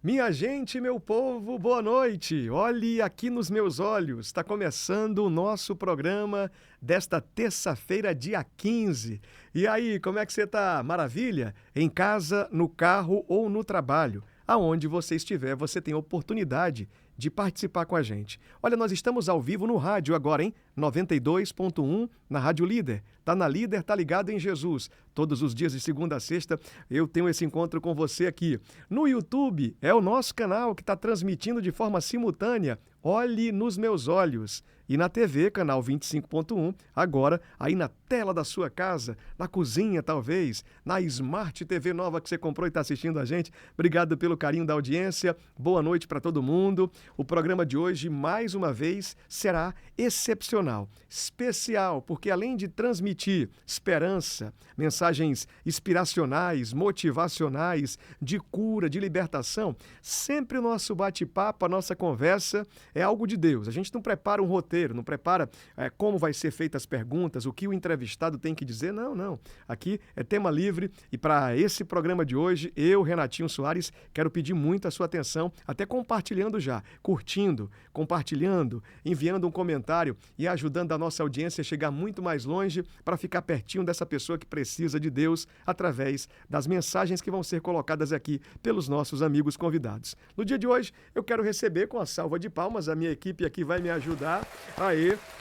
Minha gente, meu povo, boa noite. Olhe aqui nos meus olhos. Está começando o nosso programa desta terça-feira, dia 15. E aí, como é que você está? Maravilha? Em casa, no carro ou no trabalho? Aonde você estiver, você tem a oportunidade de participar com a gente. Olha, nós estamos ao vivo no rádio agora, hein? 92.1 na Rádio Líder. Tá na Líder, tá ligado em Jesus. Todos os dias de segunda a sexta eu tenho esse encontro com você aqui. No YouTube é o nosso canal que está transmitindo de forma simultânea. Olhe nos meus olhos. E na TV, canal 25.1, agora aí na tela da sua casa, na cozinha talvez, na Smart TV nova que você comprou e está assistindo a gente. Obrigado pelo carinho da audiência. Boa noite para todo mundo. O programa de hoje, mais uma vez, será excepcional, especial, porque além de transmitir esperança, mensagens inspiracionais, motivacionais, de cura, de libertação, sempre o nosso bate-papo, a nossa conversa é algo de Deus. A gente não prepara um roteiro, não prepara como vai ser feitas as perguntas, o que o entrevistado tem que dizer. Não. Aqui é tema livre e para esse programa de hoje, eu, Renatinho Soares, quero pedir muito a sua atenção, até compartilhando já, curtindo, compartilhando, enviando um comentário e ajudando a nossa audiência a chegar muito mais longe para ficar pertinho dessa pessoa que precisa de Deus através das mensagens que vão ser colocadas aqui pelos nossos amigos convidados. No dia de hoje, eu quero receber com a salva de palmas, a minha equipe aqui vai me ajudar,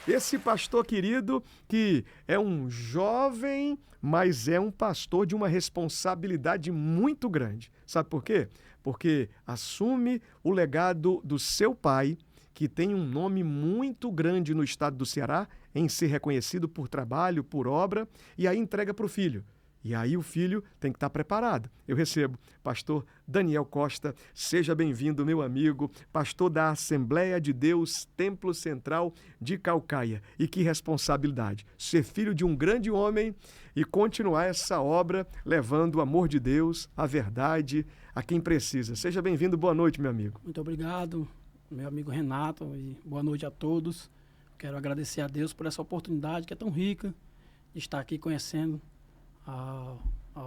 esse pastor querido que é um jovem, mas é um pastor de uma responsabilidade muito grande. Sabe por quê? Porque assume o legado do seu pai, que tem um nome muito grande no estado do Ceará, em ser reconhecido por trabalho, por obra, e aí entrega para o filho. E aí o filho tem que estar preparado. Eu recebo pastor Daniel Costa, seja bem-vindo, meu amigo, pastor da Assembleia de Deus, Templo Central de Caucaia. E que responsabilidade, ser filho de um grande homem e continuar essa obra levando o amor de Deus, a verdade, a quem precisa. Seja bem-vindo, boa noite, meu amigo. Muito obrigado, meu amigo Renato, e boa noite a todos. Quero agradecer a Deus por essa oportunidade que é tão rica de estar aqui conhecendo a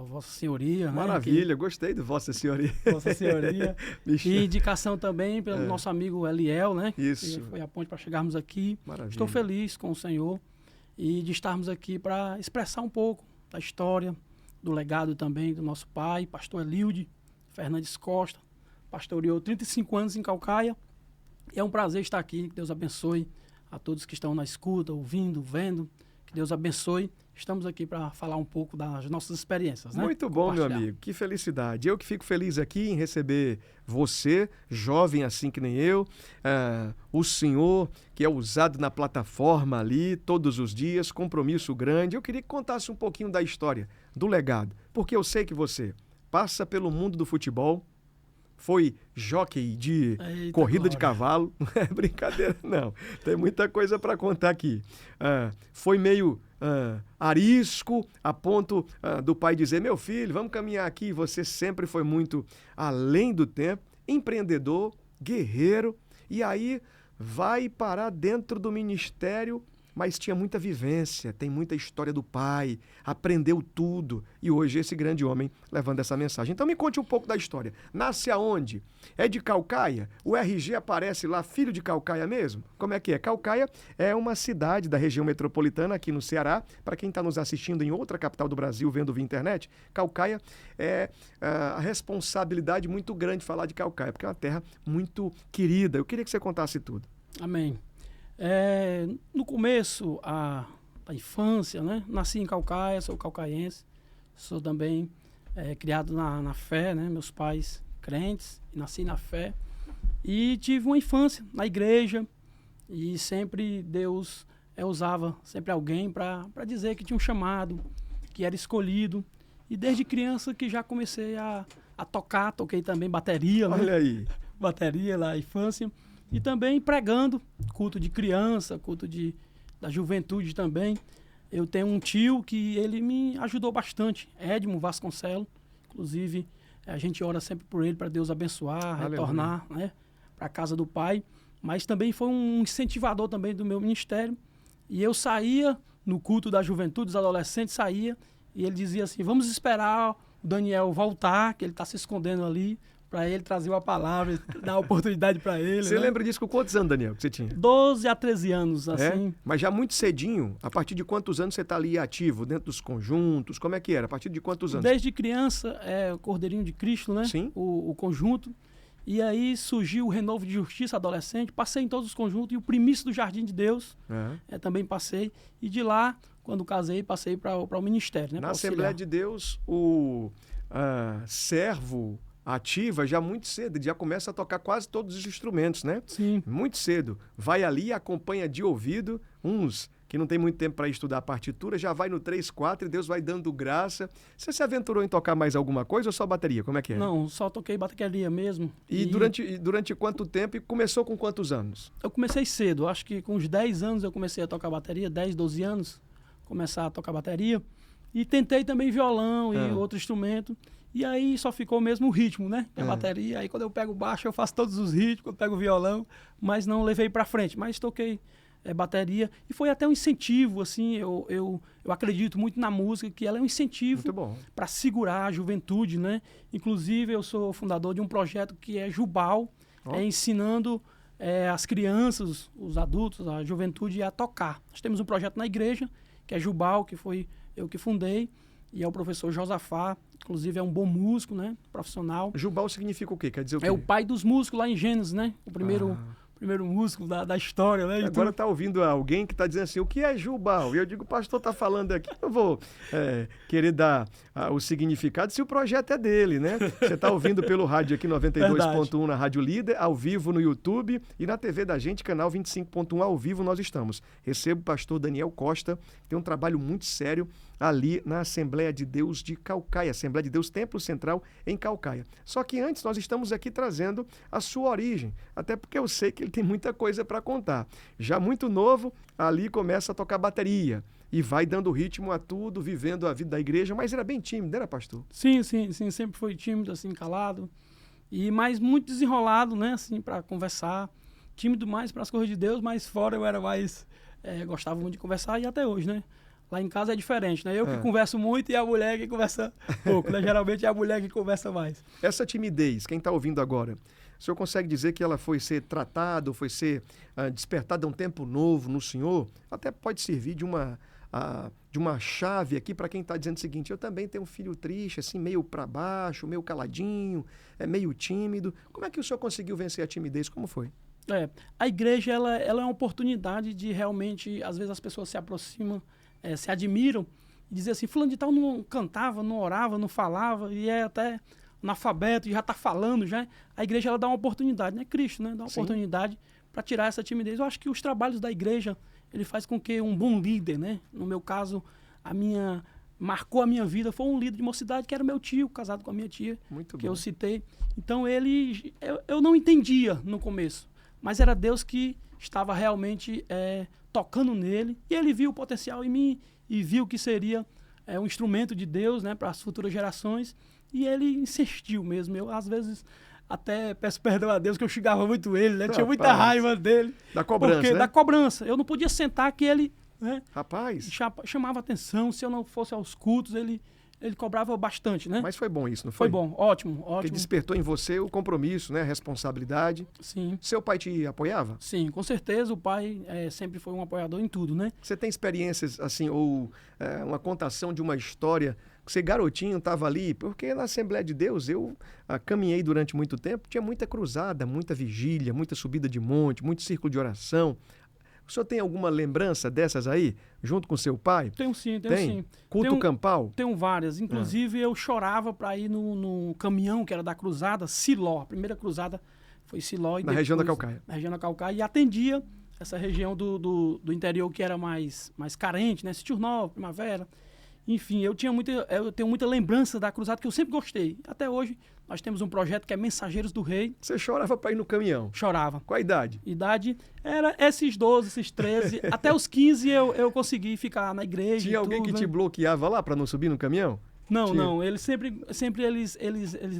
Vossa Senhoria. Maravilha, né? Gostei de Vossa Senhoria. Vossa Senhoria. E indicação também pelo nosso amigo Eliel, né? Isso. Que foi a ponte para chegarmos aqui. Maravilha. Estou feliz com o Senhor e de estarmos aqui para expressar um pouco da história, do legado também do nosso pai, pastor Elilde Fernandes Costa. Pastoreou 35 anos em Caucaia. E é um prazer estar aqui. Que Deus abençoe a todos que estão na escuta, ouvindo, vendo. Que Deus abençoe. Estamos aqui para falar um pouco das nossas experiências, né? Muito bom, meu amigo. Que felicidade. Eu que fico feliz aqui em receber você, jovem assim que nem eu, o senhor que é usado na plataforma ali todos os dias, compromisso grande. Eu queria que contasse um pouquinho da história, do legado, porque eu sei que você passa pelo mundo do futebol, foi jockey de corrida de cavalo, não é brincadeira não, tem muita coisa para contar aqui. Foi meio arisco, a ponto do pai dizer, meu filho, vamos caminhar aqui. Você sempre foi muito além do tempo, empreendedor, guerreiro, e aí vai parar dentro do ministério, mas tinha muita vivência, tem muita história do pai, aprendeu tudo, e hoje esse grande homem levando essa mensagem. Então me conte um pouco da história. Nasce aonde? É de Caucaia? O RG aparece lá, filho de Caucaia mesmo? Como é que é? Caucaia é uma cidade da região metropolitana aqui no Ceará. Para quem está nos assistindo em outra capital do Brasil, vendo via internet, Caucaia é a responsabilidade muito grande de falar de Caucaia, porque é uma terra muito querida. Eu queria que você contasse tudo. Amém. No começo, a infância, né? Nasci em Caucaia, sou caucaiense, sou também criado na fé, né? Meus pais crentes, nasci na fé e tive uma infância na igreja e sempre Deus usava sempre alguém para dizer que tinha um chamado, que era escolhido, e desde criança que já comecei a tocar, toquei também bateria, Olha aí. Bateria na infância. E também pregando, culto de criança, culto da juventude também. Eu tenho um tio que ele me ajudou bastante, Edmo Vasconcelos. Inclusive, a gente ora sempre por ele, para Deus abençoar, retornar, né, para a casa do pai. Mas também foi um incentivador também do meu ministério. E eu saía no culto da juventude, dos adolescentes, saía, e ele dizia assim, vamos esperar o Daniel voltar, que ele está se escondendo ali, para ele, trazer uma palavra, dar oportunidade para ele. Você né? lembra disso com quantos anos, Daniel, que você tinha? 12 a 13 anos, assim. Mas já muito cedinho, a partir de quantos anos você está ali ativo, dentro dos conjuntos? Como é que era? A partir de quantos anos? Desde criança, o Cordeirinho de Cristo, né? Sim. O conjunto. E aí surgiu o Renovo de Justiça Adolescente, passei em todos os conjuntos, e o Primício do Jardim de Deus, também passei. E de lá, quando casei, passei para o ministério. Né, na Assembleia de Deus, o servo ativa já muito cedo, já começa a tocar quase todos os instrumentos, né? Sim. Muito cedo. Vai ali, acompanha de ouvido, uns que não tem muito tempo para estudar a partitura, já vai no 3, 4 e Deus vai dando graça. Você se aventurou em tocar mais alguma coisa ou só bateria? Como é que é? Não, só toquei bateria mesmo. E durante quanto tempo e começou com quantos anos? Eu comecei cedo, acho que com uns 10 anos eu comecei a tocar bateria, 10, 12 anos, começar a tocar bateria. E tentei também violão e outro instrumento. E aí só ficou mesmo o ritmo, né? A bateria. Aí quando eu pego o baixo eu faço todos os ritmos, quando eu pego o violão, mas não levei para frente. Mas toquei bateria e foi até um incentivo, assim, eu acredito muito na música, que ela é um incentivo para segurar a juventude, né? Inclusive eu sou fundador de um projeto que é Jubal, ensinando as crianças, os adultos, a juventude a tocar. Nós temos um projeto na igreja, que é Jubal, que foi eu que fundei, e é o professor Josafá, inclusive é um bom músico, né? Profissional. Jubal significa o quê? Quer dizer o quê? É o pai dos músicos lá em Gênesis, né? O primeiro músico da história, né? Agora está ouvindo alguém que está dizendo assim, o que é Jubal? E eu digo, o pastor está falando aqui, eu vou querer dar o significado se o projeto é dele, né? Você está ouvindo pelo rádio aqui 92.1 na Rádio Líder, ao vivo no YouTube e na TV da gente, canal 25.1 ao vivo nós estamos. Recebo o pastor Daniel Costa, que tem um trabalho muito sério ali na Assembleia de Deus de Caucaia, Assembleia de Deus Templo Central em Caucaia. Só que antes nós estamos aqui trazendo a sua origem, até porque eu sei que ele tem muita coisa para contar. Já muito novo, ali começa a tocar bateria e vai dando ritmo a tudo, vivendo a vida da igreja, mas era bem tímido, era, pastor? Sim, sempre foi tímido, assim, calado, mas muito desenrolado, né, assim, para conversar, tímido mais para as coisas de Deus, mas fora eu era mais, gostava muito de conversar e até hoje, né? Lá em casa é diferente, né? Eu que converso muito e a mulher que conversa pouco, né? Geralmente é a mulher que conversa mais. Essa timidez, quem está ouvindo agora, o senhor consegue dizer que ela foi ser tratada, foi ser despertada a um tempo novo no senhor? Até pode servir de uma chave aqui para quem está dizendo o seguinte, eu também tenho um filho triste, assim, meio para baixo, meio caladinho, meio tímido. Como é que o senhor conseguiu vencer a timidez? Como foi? A igreja ela é uma oportunidade de realmente, às vezes as pessoas se aproximam, se admiram e dizem assim, fulano de tal não cantava, não orava, não falava e é até analfabeto e já está falando, já. A igreja ela dá uma oportunidade, né? Cristo, né? Dá uma oportunidade para tirar essa timidez. Eu acho que os trabalhos da igreja, ele faz com que um bom líder, né? No meu caso, marcou a minha vida, foi um líder de mocidade que era meu tio, casado com a minha tia, que eu citei. Então eu não entendia no começo, mas era Deus que estava realmente tocando nele, e ele viu o potencial em mim e viu que seria um instrumento de Deus, né, para as futuras gerações, e ele insistiu mesmo. Eu, às vezes, até peço perdão a Deus que eu xingava muito ele, né? Tinha muita raiva dele. Da cobrança, né? Da cobrança. Eu não podia sentar que ele, né, chamava atenção. Se eu não fosse aos cultos, ele cobrava bastante, né? Mas foi bom isso, não foi? Foi bom, ótimo. Porque despertou em você o compromisso, né? A responsabilidade. Sim. Seu pai te apoiava? Sim, com certeza. O pai sempre foi um apoiador em tudo, né? Você tem experiências, assim, ou uma contação de uma história que você, garotinho, estava ali? Porque na Assembleia de Deus, eu caminhei durante muito tempo, tinha muita cruzada, muita vigília, muita subida de monte, muito círculo de oração. O senhor tem alguma lembrança dessas aí, junto com seu pai? Tenho sim. Culto campal? Tenho várias. Inclusive, eu chorava para ir no caminhão que era da cruzada, Siló. A primeira cruzada foi Siló. Na região da Caucaia. Na região da Caucaia. E atendia essa região do interior que era mais carente, né? Sítio Novo, Primavera. Enfim, eu tenho muita lembrança da cruzada que eu sempre gostei. Até hoje, nós temos um projeto que é Mensageiros do Rei. Você chorava para ir no caminhão? Chorava. Qual a idade? Idade era esses 12, esses 13. Até os 15 eu consegui ficar na igreja. Tinha alguém que te bloqueava lá para não subir no caminhão? Não, não. Eles sempre eles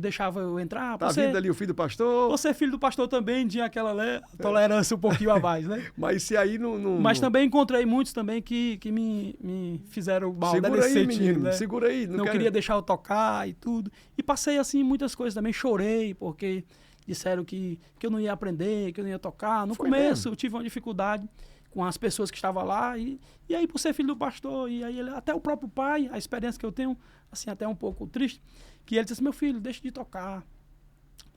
deixavam eu entrar. Tá vindo ali o filho do pastor. Você é filho do pastor também, tinha aquela, né, tolerância um pouquinho a mais, né? Mas se aí não... Mas também encontrei muitos também que me fizeram mal. Segura aí, menino, né? segura aí. Não queria deixar eu tocar e tudo. E passei, assim, muitas coisas também. Chorei, porque disseram que eu não ia aprender, que eu não ia tocar. No começo eu tive uma dificuldade com as pessoas que estavam lá. E aí, por ser filho do pastor, e aí até o próprio pai, a experiência que eu tenho, assim, até um pouco triste, que ele disse assim, meu filho, deixa de tocar.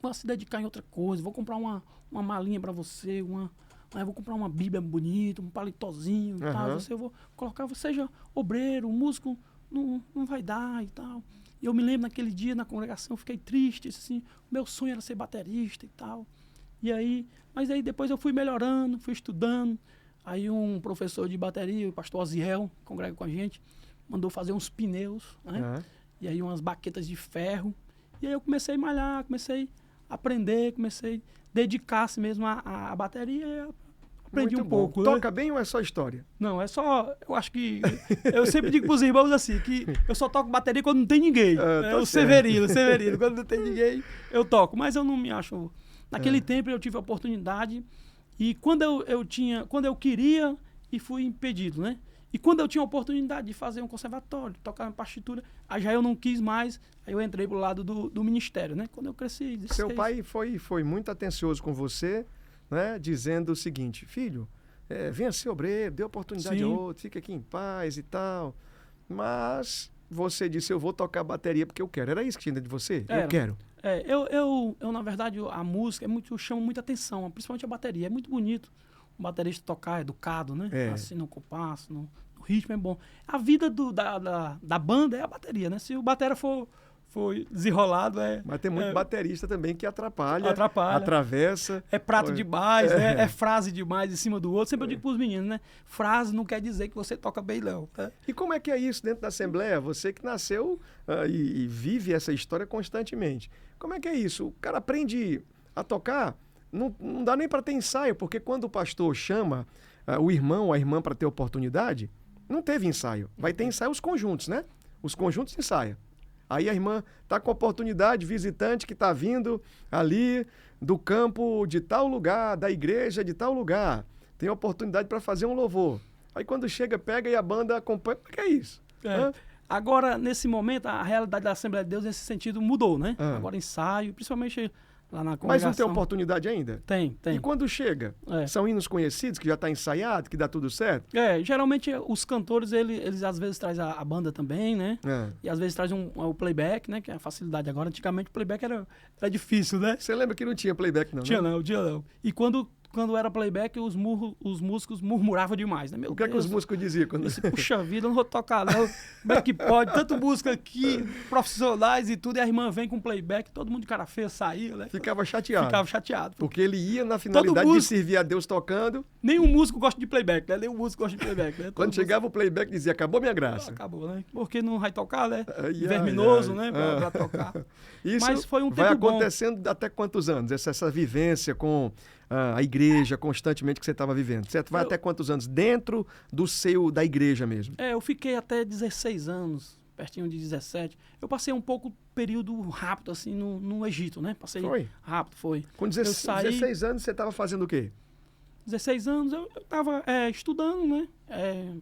Vou se dedicar em outra coisa. Vou comprar uma malinha para você, vou comprar uma Bíblia bonita, um palitozinho e tal. Eu vou colocar, você seja obreiro, músico, não vai dar e tal. E eu me lembro naquele dia na congregação, eu fiquei triste, assim, meu sonho era ser baterista e tal. Mas aí depois eu fui melhorando, fui estudando. Aí um professor de bateria, o pastor Aziel, que congrega com a gente, mandou fazer uns pneus, né? E aí umas baquetas de ferro. E aí eu comecei a malhar, comecei a aprender, comecei a dedicar-se mesmo à bateria e aprendi muito um pouco. Toca bem ou é só história? Não, é só... Eu acho que... Eu sempre digo pros irmãos assim, que eu só toco bateria quando não tem ninguém. O Severino. Quando não tem ninguém, eu toco. Mas eu não me acho... Naquele tempo eu tive a oportunidade e quando eu queria e fui impedido, né? E quando eu tinha a oportunidade de fazer um conservatório, de tocar uma partitura, aí já eu não quis mais, aí eu entrei pro lado do ministério, né? Quando eu cresci... 16. Seu pai foi muito atencioso com você, né? Dizendo o seguinte, filho, venha ser obreiro, dê oportunidade a outro, fica aqui em paz e tal. Mas você disse, eu vou tocar bateria porque eu quero. Era isso que tinha dentro de você? Eu quero. Eu, na verdade, a música chama muita atenção, principalmente a bateria. É muito bonito um baterista tocar, educado, né? Assim, no compasso, no ritmo é bom. A vida da banda é a bateria, né? Se o batera for desenrolado, Mas tem muito baterista também que atrapalha, atravessa. É prato demais, né? É frase demais em cima do outro. Sempre eu digo pros meninos, né? Frase não quer dizer que você toca bem, não. Tá? E como é que é isso dentro da Assembleia? Você que nasceu e vive essa história constantemente. Como é que é isso? O cara aprende a tocar, não dá nem para ter ensaio, porque quando o pastor chama o irmão ou a irmã para ter oportunidade, não teve ensaio. Vai ter ensaio os conjuntos, né? Os conjuntos ensaiam. Aí a irmã está com oportunidade, visitante que está vindo ali do campo de tal lugar, da igreja de tal lugar. Tem oportunidade para fazer um louvor. Aí quando chega, pega e a banda acompanha. O que é isso? Agora, nesse momento, a realidade da Assembleia de Deus nesse sentido mudou, né? Agora ensaio, principalmente lá na congregação. Mas não tem oportunidade ainda? Tem. E quando chega? São hinos conhecidos, que já está ensaiado, que dá tudo certo? Geralmente os cantores, eles às vezes trazem a banda também, né? E às vezes trazem o playback, né? Que é a facilidade agora. Antigamente o playback era difícil, né? Você lembra que não tinha playback não, Tinha não. E quando era playback, os músicos murmuravam demais, né? Meu o que é que os músicos diziam? Eu disse, puxa vida, eu não vou tocar não. Como é que pode? Tanto música aqui, profissionais e tudo, e a irmã vem com playback, todo mundo de cara feia saía, né? Ficava chateado. Porque ele ia na finalidade de servir a Deus tocando. Nenhum músico gosta de playback, né? Né? Quando chegava o playback, dizia, acabou minha graça. Acabou, né? Porque não vai tocar, né? Verminoso, né? Pra tocar. Isso mas foi um tempo vai acontecendo até quantos anos? Essa vivência com a igreja constantemente que você estava vivendo? Certo? Vai até quantos anos? Dentro do seio da igreja mesmo? Eu fiquei até 16 anos, pertinho de 17. Eu passei um pouco período rápido, assim, no Egito, né? Passei rápido, foi. Com 16 anos você estava fazendo o quê? 16 anos eu estava estudando, né?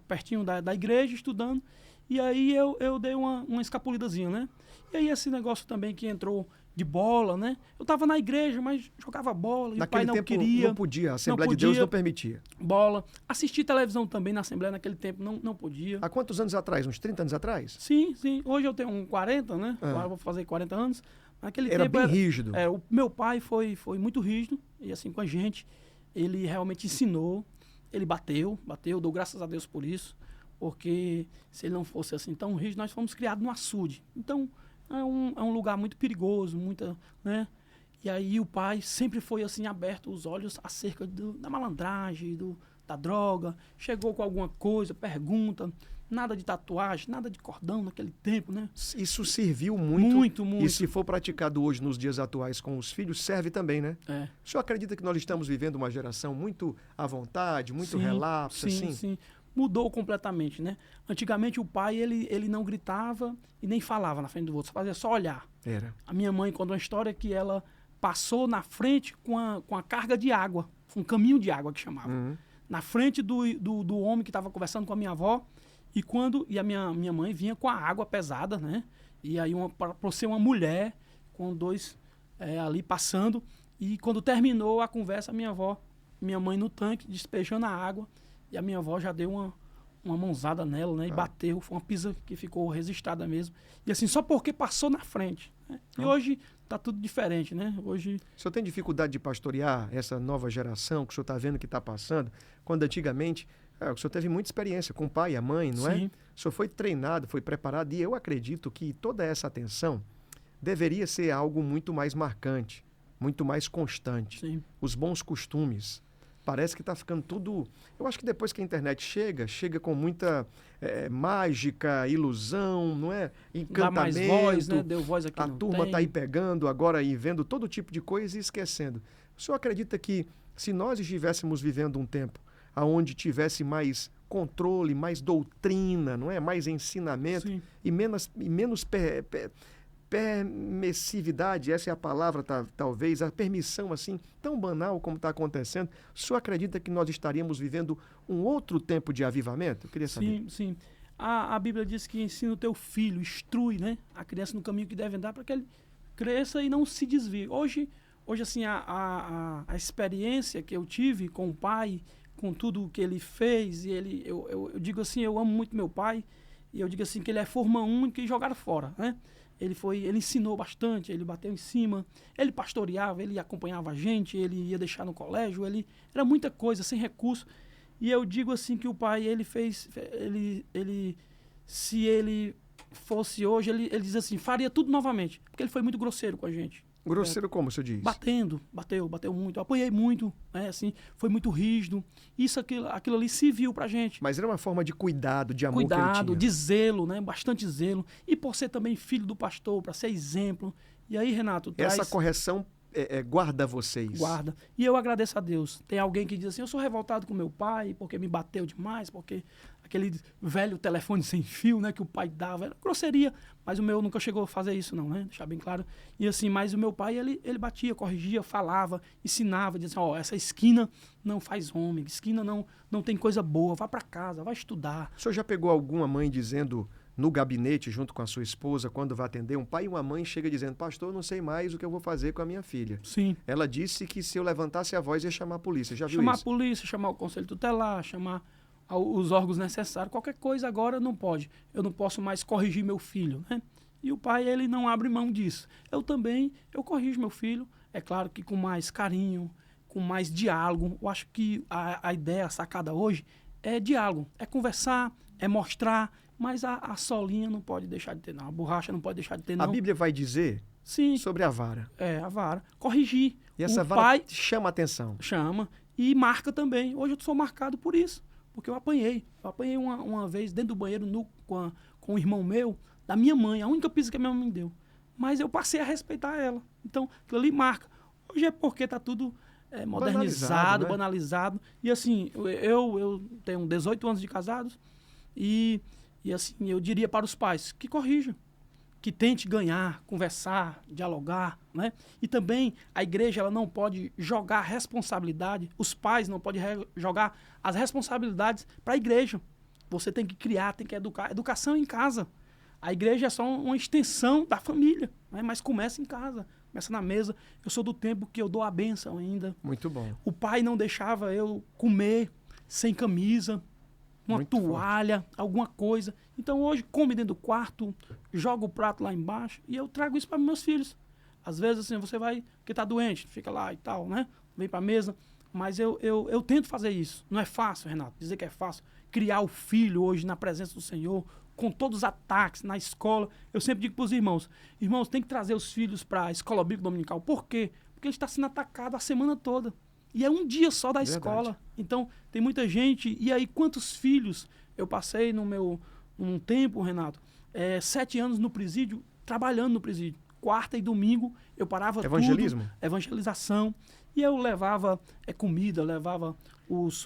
Pertinho da igreja, estudando. E aí eu dei uma escapulidazinha, né? E aí esse negócio também que entrou de bola, né? Eu estava na igreja, mas jogava bola e o pai não queria. Não podia, a Assembleia de Deus não permitia. Bola. Assistir televisão também na Assembleia naquele tempo não podia. Há quantos anos atrás? Uns 30 anos atrás? Sim. Hoje eu tenho 40, né? Agora eu vou fazer 40 anos. Naquele era tempo bem rígido. O meu pai foi muito rígido, e assim com a gente. Ele realmente ensinou, ele bateu, dou graças a Deus por isso, porque se ele não fosse assim tão rígido, nós fomos criados no açude. Então, é um lugar muito perigoso, né? E aí o pai sempre foi assim, aberto os olhos acerca da malandragem, da droga. Chegou com alguma coisa, pergunta, nada de tatuagem, nada de cordão naquele tempo, né? Isso serviu muito. Muito. E se for praticado hoje, nos dias atuais, com os filhos, serve também, né? O senhor acredita que nós estamos vivendo uma geração muito à vontade, muito relapsa, assim? Sim. mudou completamente, né? Antigamente o pai, ele não gritava e nem falava na frente do outro, só olhar. Era. A minha mãe conta uma história que ela passou na frente com a carga de água, um caminho de água que chamava. Na frente do homem que estava conversando com a minha avó, e a minha mãe vinha com a água pesada, né? E aí, por ser uma mulher, com dois ali passando, e quando terminou a conversa, minha mãe no tanque, despejando a água, e a minha avó já deu uma mãozada nela, né? E bateu, foi uma pisa que ficou registrada mesmo. E assim, só porque passou na frente, né? E hoje tá tudo diferente, né? Hoje... O senhor tem dificuldade de pastorear essa nova geração que o senhor está vendo que está passando? Quando antigamente, o senhor teve muita experiência com o pai e a mãe, não é? Sim. O senhor foi treinado, foi preparado, e eu acredito que toda essa atenção deveria ser algo muito mais marcante, muito mais constante. Sim. Os bons costumes. Parece que está ficando tudo... Eu acho que depois que a internet chega com muita mágica, ilusão, não é? Encantamento. Dá mais voz, né? Deu voz aqui, a não turma tem. está aí pegando agora e vendo todo tipo de coisa e esquecendo. O senhor acredita que se nós estivéssemos vivendo um tempo onde tivesse mais controle, mais doutrina, não é? Mais ensinamento e menos permissividade, essa é a palavra, talvez, a permissão assim, tão banal como está acontecendo, o senhor acredita que nós estaríamos vivendo um outro tempo de avivamento? Eu queria saber. Sim. A Bíblia diz que ensina o teu filho, instrui, né, a criança no caminho que deve andar para que ele cresça e não se desvie. Hoje assim, a experiência que eu tive com o pai, com tudo que ele fez, e eu digo assim, eu amo muito meu pai, e eu digo assim que ele é forma única e jogaram fora, né? Ele ensinou bastante, ele bateu em cima, ele pastoreava, ele acompanhava a gente, ele ia deixar no colégio, era muita coisa, sem recurso. E eu digo assim que o pai, se ele fosse hoje, ele diz assim, faria tudo novamente, porque ele foi muito grosseiro com a gente. Grosseiro como o senhor diz? Bateu muito, eu apanhei muito, né, assim, foi muito rígido. Aquilo ali se viu pra gente. Mas era uma forma de cuidado, de amor que ele tinha. De zelo, né, bastante zelo. E por ser também filho do pastor, para ser exemplo. E aí, Renato, essa correção guarda vocês. Guarda. E eu agradeço a Deus. Tem alguém que diz assim, eu sou revoltado com meu pai, porque me bateu demais, porque aquele velho telefone sem fio, né, que o pai dava, era grosseria, mas o meu nunca chegou a fazer isso não, né, deixar bem claro. E assim, mas o meu pai, ele batia, corrigia, falava, ensinava, dizia assim, essa esquina não faz homem, esquina não tem coisa boa, vá para casa, vai estudar. O senhor já pegou alguma mãe dizendo no gabinete, junto com a sua esposa, quando vai atender, um pai e uma mãe chega dizendo, pastor, eu não sei mais o que eu vou fazer com a minha filha. Sim. Ela disse que se eu levantasse a voz ia chamar a polícia, já viu chamar isso? Chamar a polícia, chamar o conselho tutelar, chamar os órgãos necessários, qualquer coisa agora não pode. Eu não posso mais corrigir meu filho, né? E o pai, ele não abre mão disso. Eu corrijo meu filho, é claro que com mais carinho, com mais diálogo. Eu acho que a ideia, a sacada hoje é diálogo, é conversar, é mostrar, mas a solinha não pode deixar de ter, não. A borracha não pode deixar de ter, não. A Bíblia vai dizer sobre a vara. A vara. Corrigir. E essa vara chama a atenção. Chama. E marca também. Hoje eu sou marcado por isso. Porque eu apanhei. Eu apanhei uma vez dentro do banheiro com um irmão meu, da minha mãe, a única pisa que a minha mãe deu. Mas eu passei a respeitar ela. Então, aquilo ali marca. Hoje é porque está tudo modernizado, banalizado. E assim, eu tenho 18 anos de casados e assim, eu diria para os pais que corrijam, que tente ganhar, conversar, dialogar, né? E também a igreja, ela não pode jogar responsabilidade, os pais não podem jogar as responsabilidades para a igreja. Você tem que criar, tem que educar. Educação em casa. A igreja é só uma extensão da família, né? Mas começa em casa, começa na mesa. Eu sou do tempo que eu dou a bênção ainda. Muito bom. O pai não deixava eu comer sem camisa, uma toalha, alguma coisa. Então hoje come dentro do quarto, joga o prato lá embaixo e eu trago isso para meus filhos. Às vezes assim, você vai, porque tá doente, fica lá e tal, né? Vem para a mesa. Mas eu tento fazer isso. Não é fácil, Renato, dizer que é fácil. Criar o filho hoje na presença do Senhor, com todos os ataques na escola. Eu sempre digo para os irmãos, tem que trazer os filhos para a escola bíblica dominical. Por quê? Porque ele está sendo atacado a semana toda. E é um dia só da escola. Então, tem muita gente. E aí, quantos filhos eu passei num tempo, Renato, 7 anos no presídio, trabalhando no presídio. Quarta e domingo, eu parava Evangelismo? tudo. Evangelização. E eu levava comida, levava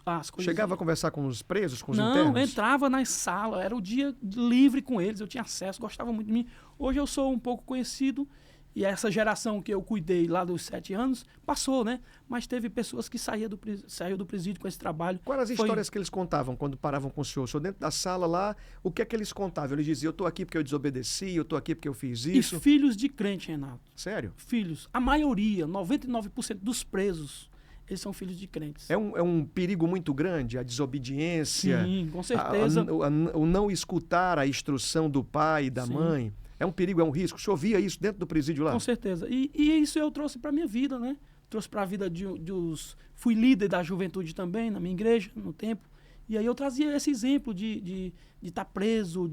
as coisas. Chegava a conversar com os presos, com os Não, internos? entrava na sala, era o dia livre com eles, eu tinha acesso, gostava muito de mim. Hoje eu sou um pouco conhecido, e essa geração que eu cuidei lá dos 7 anos, passou, né? Mas teve pessoas que saíram do presídio com esse trabalho. Quais eram as histórias que eles contavam quando paravam com o senhor? O senhor dentro da sala lá, o que é que eles contavam? Eles diziam, eu estou aqui porque eu desobedeci, eu estou aqui porque eu fiz isso. E filhos de crente, Renato. Sério? Filhos. A maioria, 99% dos presos, eles são filhos de crentes. É um perigo muito grande, a desobediência. Sim, com certeza. O não escutar a instrução do pai e da Sim. mãe. É um perigo, é um risco. O senhor via isso dentro do presídio lá? Com certeza. E isso eu trouxe para a minha vida, né? Trouxe para a vida Fui líder da juventude também, na minha igreja, no tempo. E aí eu trazia esse exemplo de estar preso,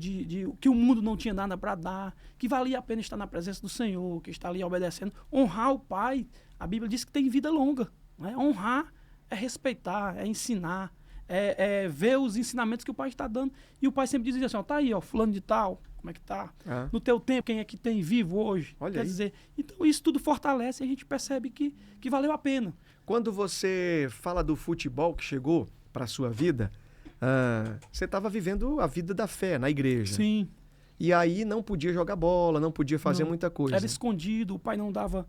que o mundo não tinha nada para dar, que valia a pena estar na presença do Senhor, que está ali obedecendo. Honrar o pai, a Bíblia diz que tem vida longa. Né? Honrar é respeitar, é ensinar, é ver os ensinamentos que o pai está dando. E o pai sempre dizia assim, ó, tá aí, ó, fulano de tal, como é que tá? No teu tempo, quem é que tem vivo hoje? Olha Quer aí. dizer, então isso tudo fortalece e a gente percebe que valeu a pena. Quando você fala do futebol que chegou para a sua vida, você estava vivendo a vida da fé na igreja. Sim. E aí não podia jogar bola, não podia fazer Não. muita coisa. Era escondido, o pai não dava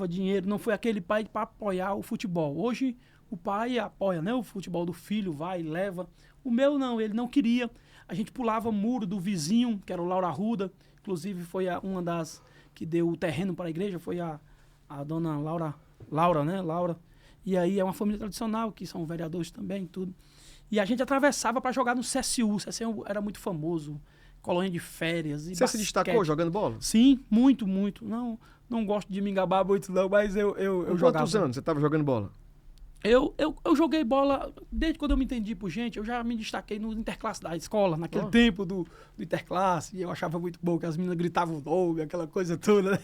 dinheiro, não foi aquele pai para apoiar o futebol. Hoje o pai apoia, né? O futebol do filho, vai, leva. O meu não, ele não queria. A gente pulava muro do vizinho, que era o Laura Arruda, inclusive foi uma das que deu o terreno para a igreja, foi a dona Laura, né? Laura. E aí é uma família tradicional, que são vereadores também, tudo. E a gente atravessava para jogar no CSU. O CSU era muito famoso, colônia de férias. E Você se destacou jogando bola? Sim, muito, muito. Não gosto de me gabar muito, não, mas eu jogava. Quantos anos você estava jogando bola? Eu joguei bola, desde quando eu me entendi por gente, eu já me destaquei no interclasse da escola, naquele tempo do interclasse, e eu achava muito bom que as meninas gritavam nome, aquela coisa toda, né?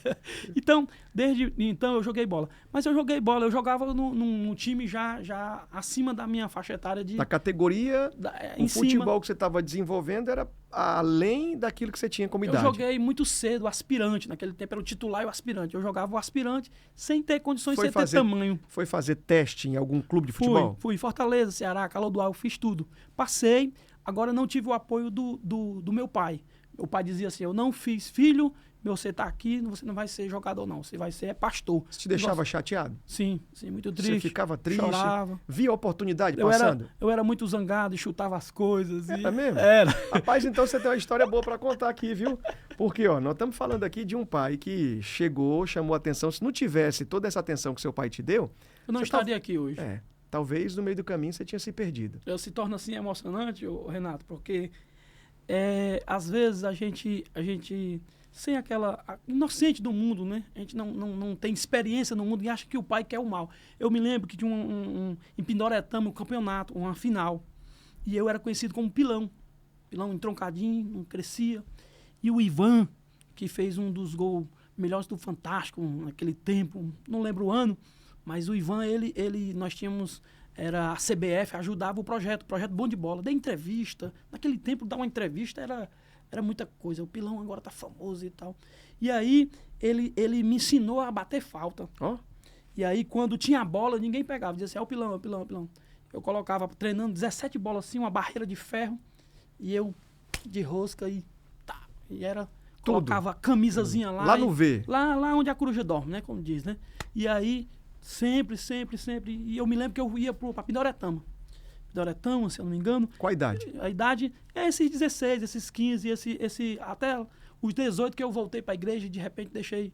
Então, desde então eu joguei bola. Mas eu jogava num time já acima da minha faixa etária de... Na categoria, em o futebol cima. que você estava desenvolvendo era além daquilo que você tinha como Eu idade. joguei muito cedo, aspirante, naquele tempo era o titular e o aspirante. Eu jogava o aspirante sem ter condições, sem ter tamanho. Foi fazer teste em algum clube de futebol? Fui. Fortaleza, Ceará, Calodoal, eu fiz tudo. Passei, agora não tive o apoio do meu pai. Meu pai dizia assim, eu não fiz filho, você está aqui, você não vai ser jogador não, você vai ser pastor. Você te deixava chateado? Sim, muito triste. Você ficava triste? Chorava. Via a oportunidade passando? Eu era muito zangado e chutava as coisas. É mesmo? Era. Rapaz, então você tem uma história boa para contar aqui, viu? Porque, ó, nós estamos falando aqui de um pai que chegou, chamou a atenção. Se não tivesse toda essa atenção que seu pai te deu... Eu não estaria aqui hoje. Talvez no meio do caminho você tinha se perdido. Se torna assim emocionante, Renato, porque às vezes a gente sem aquela inocente do mundo, né? A gente não tem experiência no mundo e acha que o pai quer o mal. Eu me lembro que tinha em Pindoretama um campeonato, uma final, e eu era conhecido como Pilão entroncadinho, não crescia. E o Ivan, que fez um dos gols melhores do Fantástico naquele tempo, não lembro o ano, mas o Ivan, nós tínhamos, era a CBF, ajudava o projeto Bom de Bola, dei entrevista. Naquele tempo, dar uma entrevista era muita coisa. O Pilão agora tá famoso e tal. E aí, ele me ensinou a bater falta. Ó. E aí, quando tinha a bola, ninguém pegava. Dizia assim, é o Pilão. Eu colocava, treinando 17 bolas assim, uma barreira de ferro, e eu de rosca e tá. E era... Tudo. Colocava a camisazinha lá. Lá no V. Lá onde a coruja dorme, né? Como diz, né? E aí, sempre. E eu me lembro que eu ia pra Pindoretama. Pindoretama, se eu não me engano. Qual a idade? A idade é esses 16, esses 15, até os 18 que eu voltei pra igreja e de repente deixei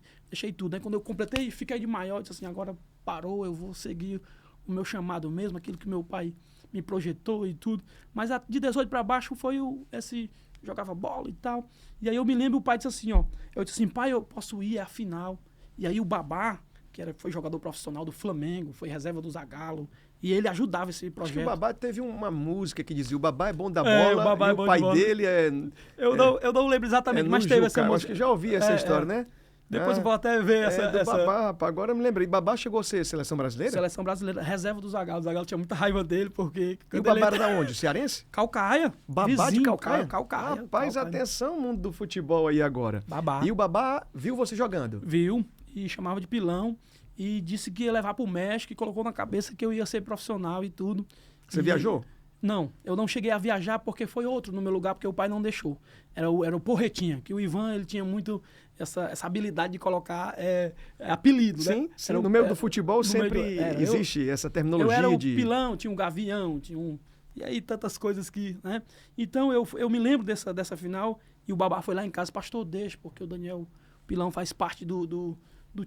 tudo, né? Quando eu completei, fiquei de maior, disse assim, agora parou, eu vou seguir o meu chamado mesmo, aquilo que meu pai me projetou e tudo. Mas de 18 para baixo foi jogava bola e tal. E aí eu me lembro, o pai disse assim, ó, eu disse assim, pai, eu posso ir à final. E aí o Babá, foi jogador profissional do Flamengo, foi reserva do Zagallo, e ele ajudava esse projeto. Acho que o Babá teve uma música que dizia, o Babá é bom da bola, o Babá e é o bom pai de bola. dele é... Eu não lembro exatamente, mas teve essa música. Acho que já ouvi essa história, né? Depois eu vou até ver essa... Babá, rapaz, agora eu me lembrei. Babá chegou a ser seleção brasileira? Seleção brasileira, reserva do Zagallo. O Zagallo tinha muita raiva dele, porque... E o Babá era da onde? Cearense? Calcaia. Babá vizinho, de Calcaia? Calcaia. Rapaz, atenção, mundo do futebol aí agora. Babá. E o Babá viu você jogando? Viu. e chamava de Pilão, e disse que ia levar para o México e colocou na cabeça que eu ia ser profissional e tudo. Você viajou? Não, eu não cheguei a viajar porque foi outro no meu lugar, porque o pai não deixou. Era o Porretinha, que o Ivan ele tinha muito essa habilidade de colocar apelido, sim, né? Sim, no meio do futebol sempre existe essa terminologia eu era de... o Pilão, tinha um Gavião, tinha um... E aí tantas coisas que... né? Então eu me lembro dessa final e o Babá foi lá em casa, pastor, deixa, porque o Daniel Pilão faz parte do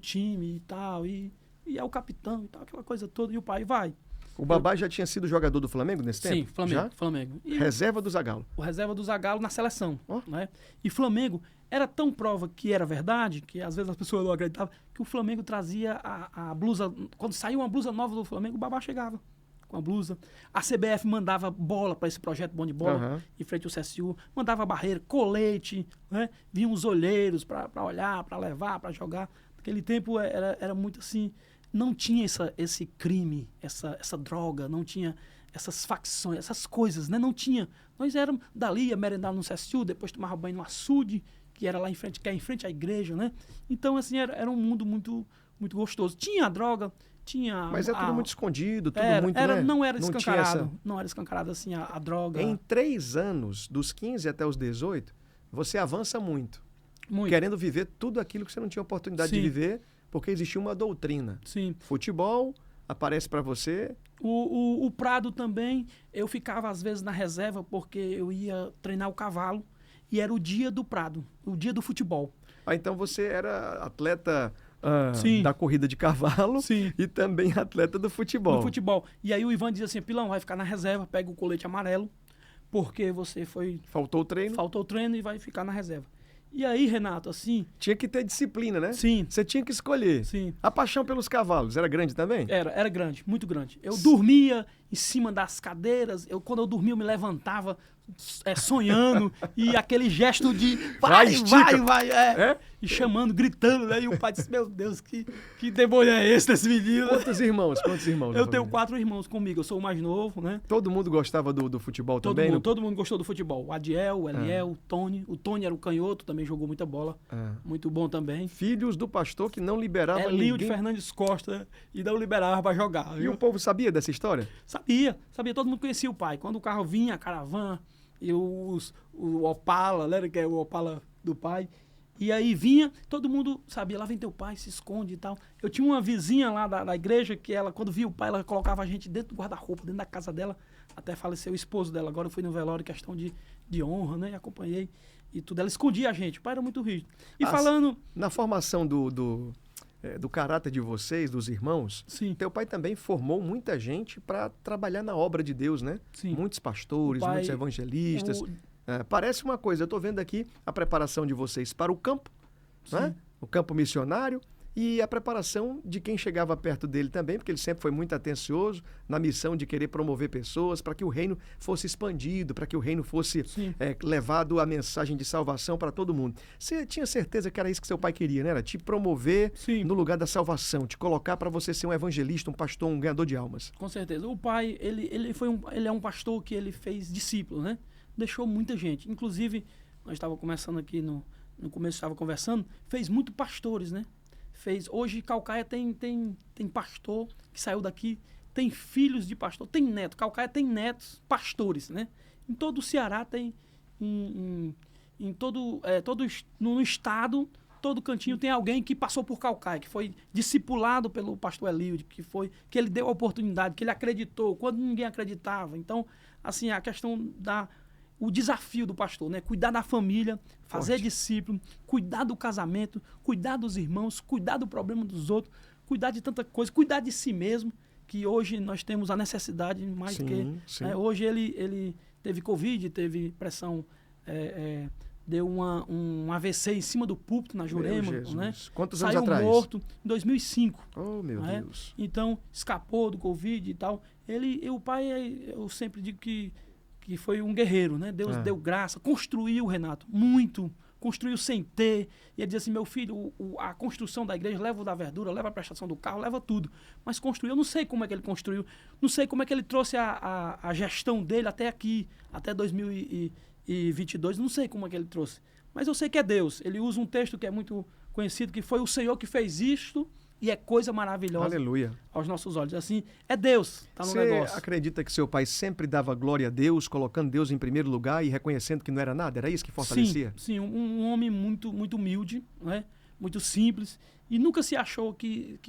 time e tal, e é o capitão e tal, aquela coisa toda, e o pai vai. O Babá já tinha sido jogador do Flamengo nesse tempo? Sim, Flamengo. Já? Flamengo. E reserva do Zagallo. O reserva do Zagallo na seleção. Né? E Flamengo era tão prova que era verdade, que às vezes as pessoas não acreditavam, que o Flamengo trazia a blusa... Quando saiu uma blusa nova do Flamengo, o Babá chegava com a blusa. A CBF mandava bola para esse projeto Bom de Bola, em frente ao CSU. Mandava barreira, colete, né? Vinham os olheiros para olhar, para levar, para jogar. Naquele tempo era muito assim... Não tinha esse crime, essa droga, não tinha essas facções, essas coisas, né? Não tinha. Nós éramos dali, ia merendar no CSU, depois tomava banho no açude, que era lá em frente, que é em frente à igreja, né? Então, assim, era um mundo muito, muito gostoso. Tinha a droga, tinha... Mas é tudo muito escondido, tudo muito, né? Não era escancarado, não era escancarado, assim, a droga. Em 3 anos, dos 15 até os 18, você avança muito. Muito. Querendo viver tudo aquilo que você não tinha oportunidade de viver, porque existia uma doutrina. Sim. Futebol aparece para você. O Prado também, eu ficava às vezes na reserva porque eu ia treinar o cavalo e era o dia do Prado, o dia do futebol. Então você era atleta da corrida de cavalo. Sim. E também atleta do futebol. Do futebol. E aí o Ivan dizia assim, Pilão, vai ficar na reserva, pega o colete amarelo, porque você foi... Faltou o treino. Faltou o treino e vai ficar na reserva. E aí, Renato, assim... Tinha que ter disciplina, né? Sim. Você tinha que escolher. Sim. A paixão pelos cavalos era grande também? Era grande, muito grande. Eu dormia em cima das cadeiras, quando eu dormia eu me levantava sonhando e aquele gesto de vai, e chamando, gritando, né? E o pai disse, meu Deus, que demônio é esse desse menino? Quantos irmãos? Eu tenho 4 irmãos comigo, eu sou o mais novo, né? Todo mundo gostava do futebol também? Todo mundo gostou do futebol. O Adiel, o Eliel, o Tony. O Tony era o canhoto, também jogou muita bola. Muito bom também. Filhos do pastor que não liberava ninguém. Elio de Fernandes Costa e não liberava pra jogar. E o povo sabia dessa história? Sabia. Todo mundo conhecia o pai. Quando o carro vinha, a caravana, e o Opala, né, que é o Opala do pai. E aí vinha, todo mundo sabia, lá vem teu pai, se esconde e tal. Eu tinha uma vizinha lá da igreja que ela, quando via o pai, ela colocava a gente dentro do guarda-roupa, dentro da casa dela, até faleceu o esposo dela. Agora eu fui no velório, questão de honra, né, e acompanhei e tudo. Ela escondia a gente, o pai era muito rígido. E falando... Na formação do caráter de vocês, dos irmãos, sim, teu pai também formou muita gente para trabalhar na obra de Deus, né? Sim. Muitos pastores, muitos evangelistas. Parece uma coisa, eu estou vendo aqui a preparação de vocês para o campo, né? O campo missionário, e a preparação de quem chegava perto dele também, porque ele sempre foi muito atencioso na missão de querer promover pessoas para que o reino fosse expandido, para que o reino fosse levado a mensagem de salvação para todo mundo. Você tinha certeza que era isso que seu pai queria, né? Era te promover no lugar da salvação, te colocar para você ser um evangelista, um pastor, um ganhador de almas. Com certeza. O pai, ele é um pastor que ele fez discípulo, né? Deixou muita gente. Inclusive, nós estávamos começando aqui, no começo estava conversando, fez muito pastores, né? Hoje Calcaia tem pastor que saiu daqui, tem filhos de pastor, tem neto. Calcaia tem netos pastores, né? Em todo o Ceará tem, no estado, todo cantinho tem alguém que passou por Calcaia, que foi discipulado pelo pastor Elilde, que ele deu a oportunidade, que ele acreditou, quando ninguém acreditava. Então, assim, a questão o desafio do pastor, né? Cuidar da família, fazer discípulo, cuidar do casamento, cuidar dos irmãos, cuidar do problema dos outros, cuidar de tanta coisa, cuidar de si mesmo, que hoje nós temos a necessidade mais Sim. Hoje ele teve Covid, teve pressão, deu um AVC em cima do púlpito na Jurema, né? Quantos anos atrás? Saiu morto em 2005. Oh, meu Deus. Então, escapou do Covid e tal. O pai, eu sempre digo que foi um guerreiro, né? Deus deu graça, construiu, Renato, muito, construiu sem ter. E ele dizia assim, meu filho, a construção da igreja, leva o da verdura, leva a prestação do carro, leva tudo. Mas construiu, eu não sei como é que ele construiu, não sei como é que ele trouxe a gestão dele até aqui, até 2022, não sei como é que ele trouxe. Mas eu sei que é Deus. Ele usa um texto que é muito conhecido que foi o Senhor que fez isto e é coisa maravilhosa Aleluia. aos nossos olhos. Assim, é Deus, tá no Você negócio. acredita que seu pai sempre dava glória a Deus, colocando Deus em primeiro lugar e reconhecendo que não era nada? Era isso que fortalecia? Sim, um homem muito, muito humilde, né? Muito simples, e nunca se achou que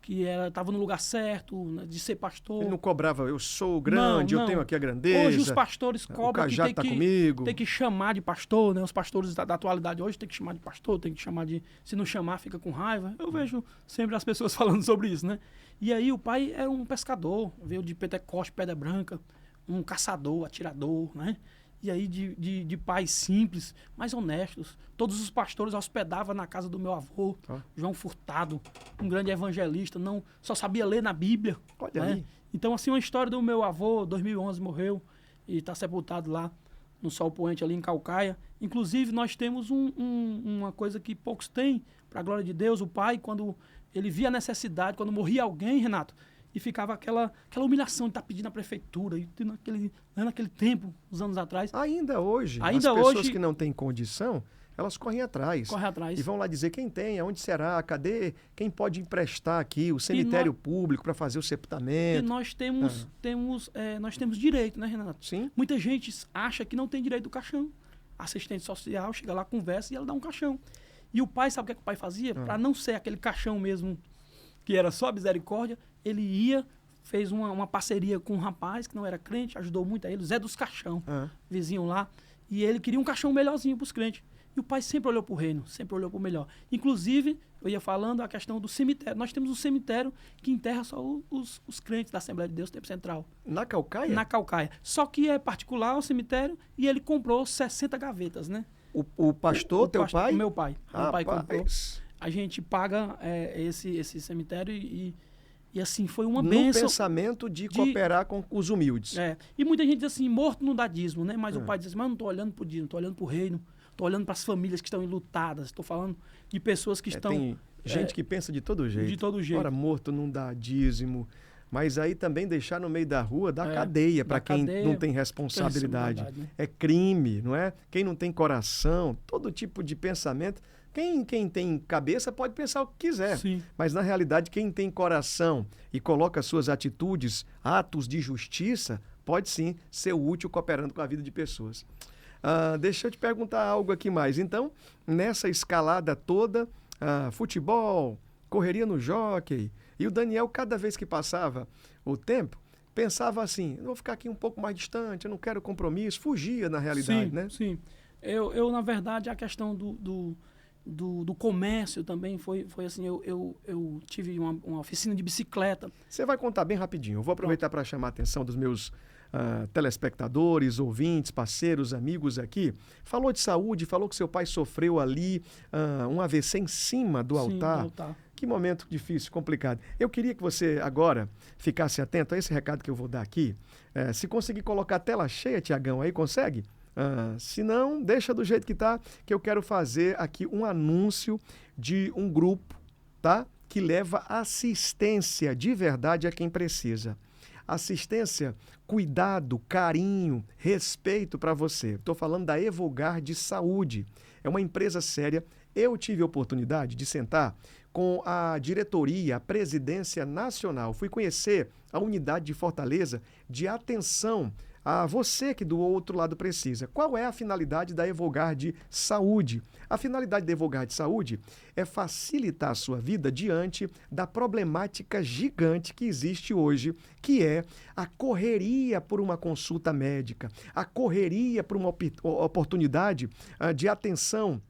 estava no lugar certo, né, de ser pastor. Ele não cobrava, eu sou grande, Não, eu não. tenho aqui a grandeza. Hoje os pastores o cobram que cajado tá comigo. tem que chamar de pastor, né? Os pastores da atualidade hoje tem que chamar de pastor, tem que chamar de... Se não chamar, fica com raiva. Eu vejo sempre as pessoas falando sobre isso, né? E aí o pai era um pescador, veio de Pentecoste, Pedra Branca, um caçador, atirador, né? E aí de pais simples, mas honestos. Todos os pastores hospedavam na casa do meu avô, João Furtado, um grande evangelista, não só sabia ler na Bíblia. Olha né? aí. Então, assim, uma história do meu avô, 2011 morreu, e está sepultado lá no Sol Poente, ali em Caucaia. Inclusive, nós temos uma coisa que poucos têm, para a glória de Deus. O pai, quando ele via a necessidade, quando morria alguém, Renato, e ficava aquela humilhação de estar pedindo à prefeitura. E naquele tempo, uns anos atrás. Ainda hoje, as Ainda pessoas hoje- que não têm condição, elas correm atrás. Corre atrás. E vão lá dizer quem tem, aonde será, cadê, quem pode emprestar aqui o cemitério público para fazer o E sepultamento. nós nós temos direito, né, Renato? Sim. Muita gente acha que não tem direito do caixão. Assistente social chega lá, conversa e ela dá um caixão. E o pai, sabe o que o pai fazia? Para não ser aquele caixão mesmo, que era só misericórdia, ele ia, fez uma parceria com um rapaz que não era crente, ajudou muito a ele, Zé dos Caixão, vizinho lá, e ele queria um caixão melhorzinho para os crentes. E o pai sempre olhou para o reino, sempre olhou para o melhor. Inclusive, eu ia falando a questão do cemitério. Nós temos um cemitério que enterra só os crentes da Assembleia de Deus, Tempo Central. Na Caucaia? Na Caucaia. Só que é particular o cemitério e ele comprou 60 gavetas, né? O pastor, teu pai? O meu pai. Meu pai comprou. Rapaz, A gente paga esse cemitério e assim, foi uma no bênção. pensamento de cooperar com os humildes. E muita gente diz assim, morto não dá dízimo, né? Mas o É. pai diz assim, mas eu não estou olhando para o dízimo, estou olhando para o reino, estou olhando para as famílias que estão enlutadas, estou falando de pessoas que estão... Tem gente que pensa de todo jeito. de todo jeito. Ora, morto não dá dízimo. Mas aí também deixar no meio da rua dá É, cadeia para dá quem cadeia, não tem responsabilidade. né? É crime, não é? Quem não tem coração, todo tipo de pensamento. Quem tem cabeça pode pensar o que quiser. Sim. Mas, na realidade, quem tem coração e coloca suas atitudes, atos de justiça, pode sim ser útil cooperando com a vida de pessoas. Deixa eu te perguntar algo aqui mais. Então, nessa escalada toda, futebol, correria no jockey, e o Daniel, cada vez que passava o tempo, pensava assim, eu vou ficar aqui um pouco mais distante, eu não quero compromisso, fugia na realidade, Sim, né? sim. Eu, na verdade, a questão do comércio também foi assim, eu tive uma oficina de bicicleta. Você vai contar bem rapidinho. Eu vou aproveitar para chamar a atenção dos meus telespectadores, ouvintes, parceiros, amigos aqui. Falou de saúde, falou que seu pai sofreu ali um AVC em cima do Sim, altar. do altar. Que momento difícil, complicado. Eu queria que você agora ficasse atento a esse recado que eu vou dar aqui. Se conseguir colocar a tela cheia, Tiagão, aí consegue? Se não, deixa do jeito que está, que eu quero fazer aqui um anúncio de um grupo, tá? Que leva assistência de verdade a quem precisa. Assistência, cuidado, carinho, respeito para você. Estou falando da Evogard Saúde. É uma empresa séria. Eu tive a oportunidade de sentar com a diretoria, a presidência nacional. Fui conhecer a unidade de Fortaleza de atenção a você que do outro lado precisa. Qual é a finalidade da Evogard Saúde? A finalidade da Evogard Saúde é facilitar a sua vida diante da problemática gigante que existe hoje, que é a correria por uma consulta médica, a correria por uma oportunidade de atenção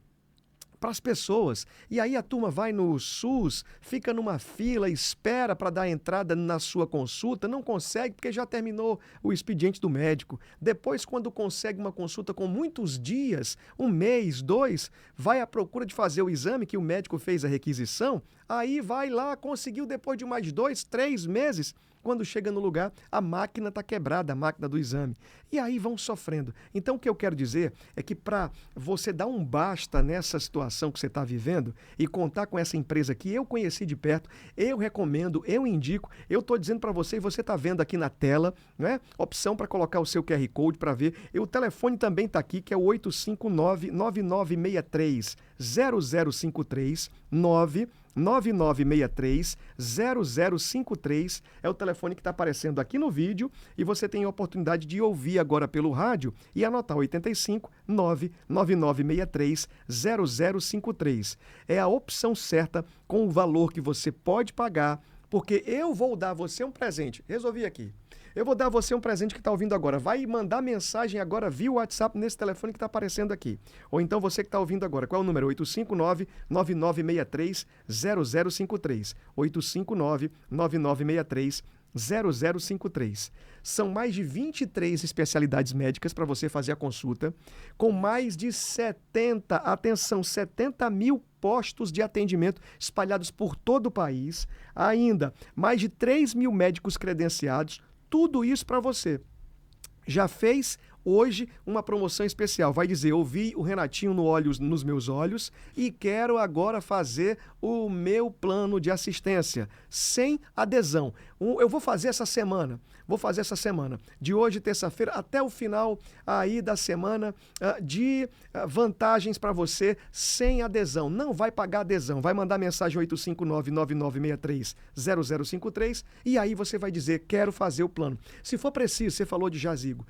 para as pessoas. E aí a turma vai no SUS, fica numa fila, espera para dar entrada na sua consulta, não consegue porque já terminou o expediente do médico. Depois, quando consegue uma consulta com muitos dias, 1 mês, 2, vai à procura de fazer o exame que o médico fez a requisição, aí vai lá, conseguiu depois de mais 2, 3 meses. Quando chega no lugar, a máquina está quebrada, a máquina do exame. E aí vão sofrendo. Então, o que eu quero dizer é que para você dar um basta nessa situação que você está vivendo e contar com essa empresa que eu conheci de perto, eu recomendo, eu indico, eu estou dizendo para você, e você está vendo aqui na tela, né? Opção para colocar o seu QR Code para ver. E o telefone também está aqui, que é o 859-9963. 0053 99963 0053 é o telefone que está aparecendo aqui no vídeo e você tem a oportunidade de ouvir agora pelo rádio e anotar 85 99963 0053. É a opção certa com o valor que você pode pagar, porque eu vou dar a você um presente. Resolvi aqui. Eu vou dar a você um presente que está ouvindo agora. Vai mandar mensagem agora via WhatsApp nesse telefone que está aparecendo aqui. Ou então você que está ouvindo agora. Qual é o número? 859-9963-0053. 859-9963-0053. São mais de 23 especialidades médicas para você fazer a consulta, com mais de 70 mil postos de atendimento espalhados por todo o país. Ainda, mais de 3 mil médicos credenciados. Tudo isso para você. Já fez hoje uma promoção especial. Vai dizer, ouvi o Renatinho nos meus olhos e quero agora fazer o meu plano de assistência, sem adesão. Eu vou fazer essa semana. De hoje, terça-feira, até o final aí da semana, de vantagens para você sem adesão. Não vai pagar adesão. Vai mandar mensagem 859-9963-0053 e aí você vai dizer, quero fazer o plano. Se for preciso, você falou de jazigo,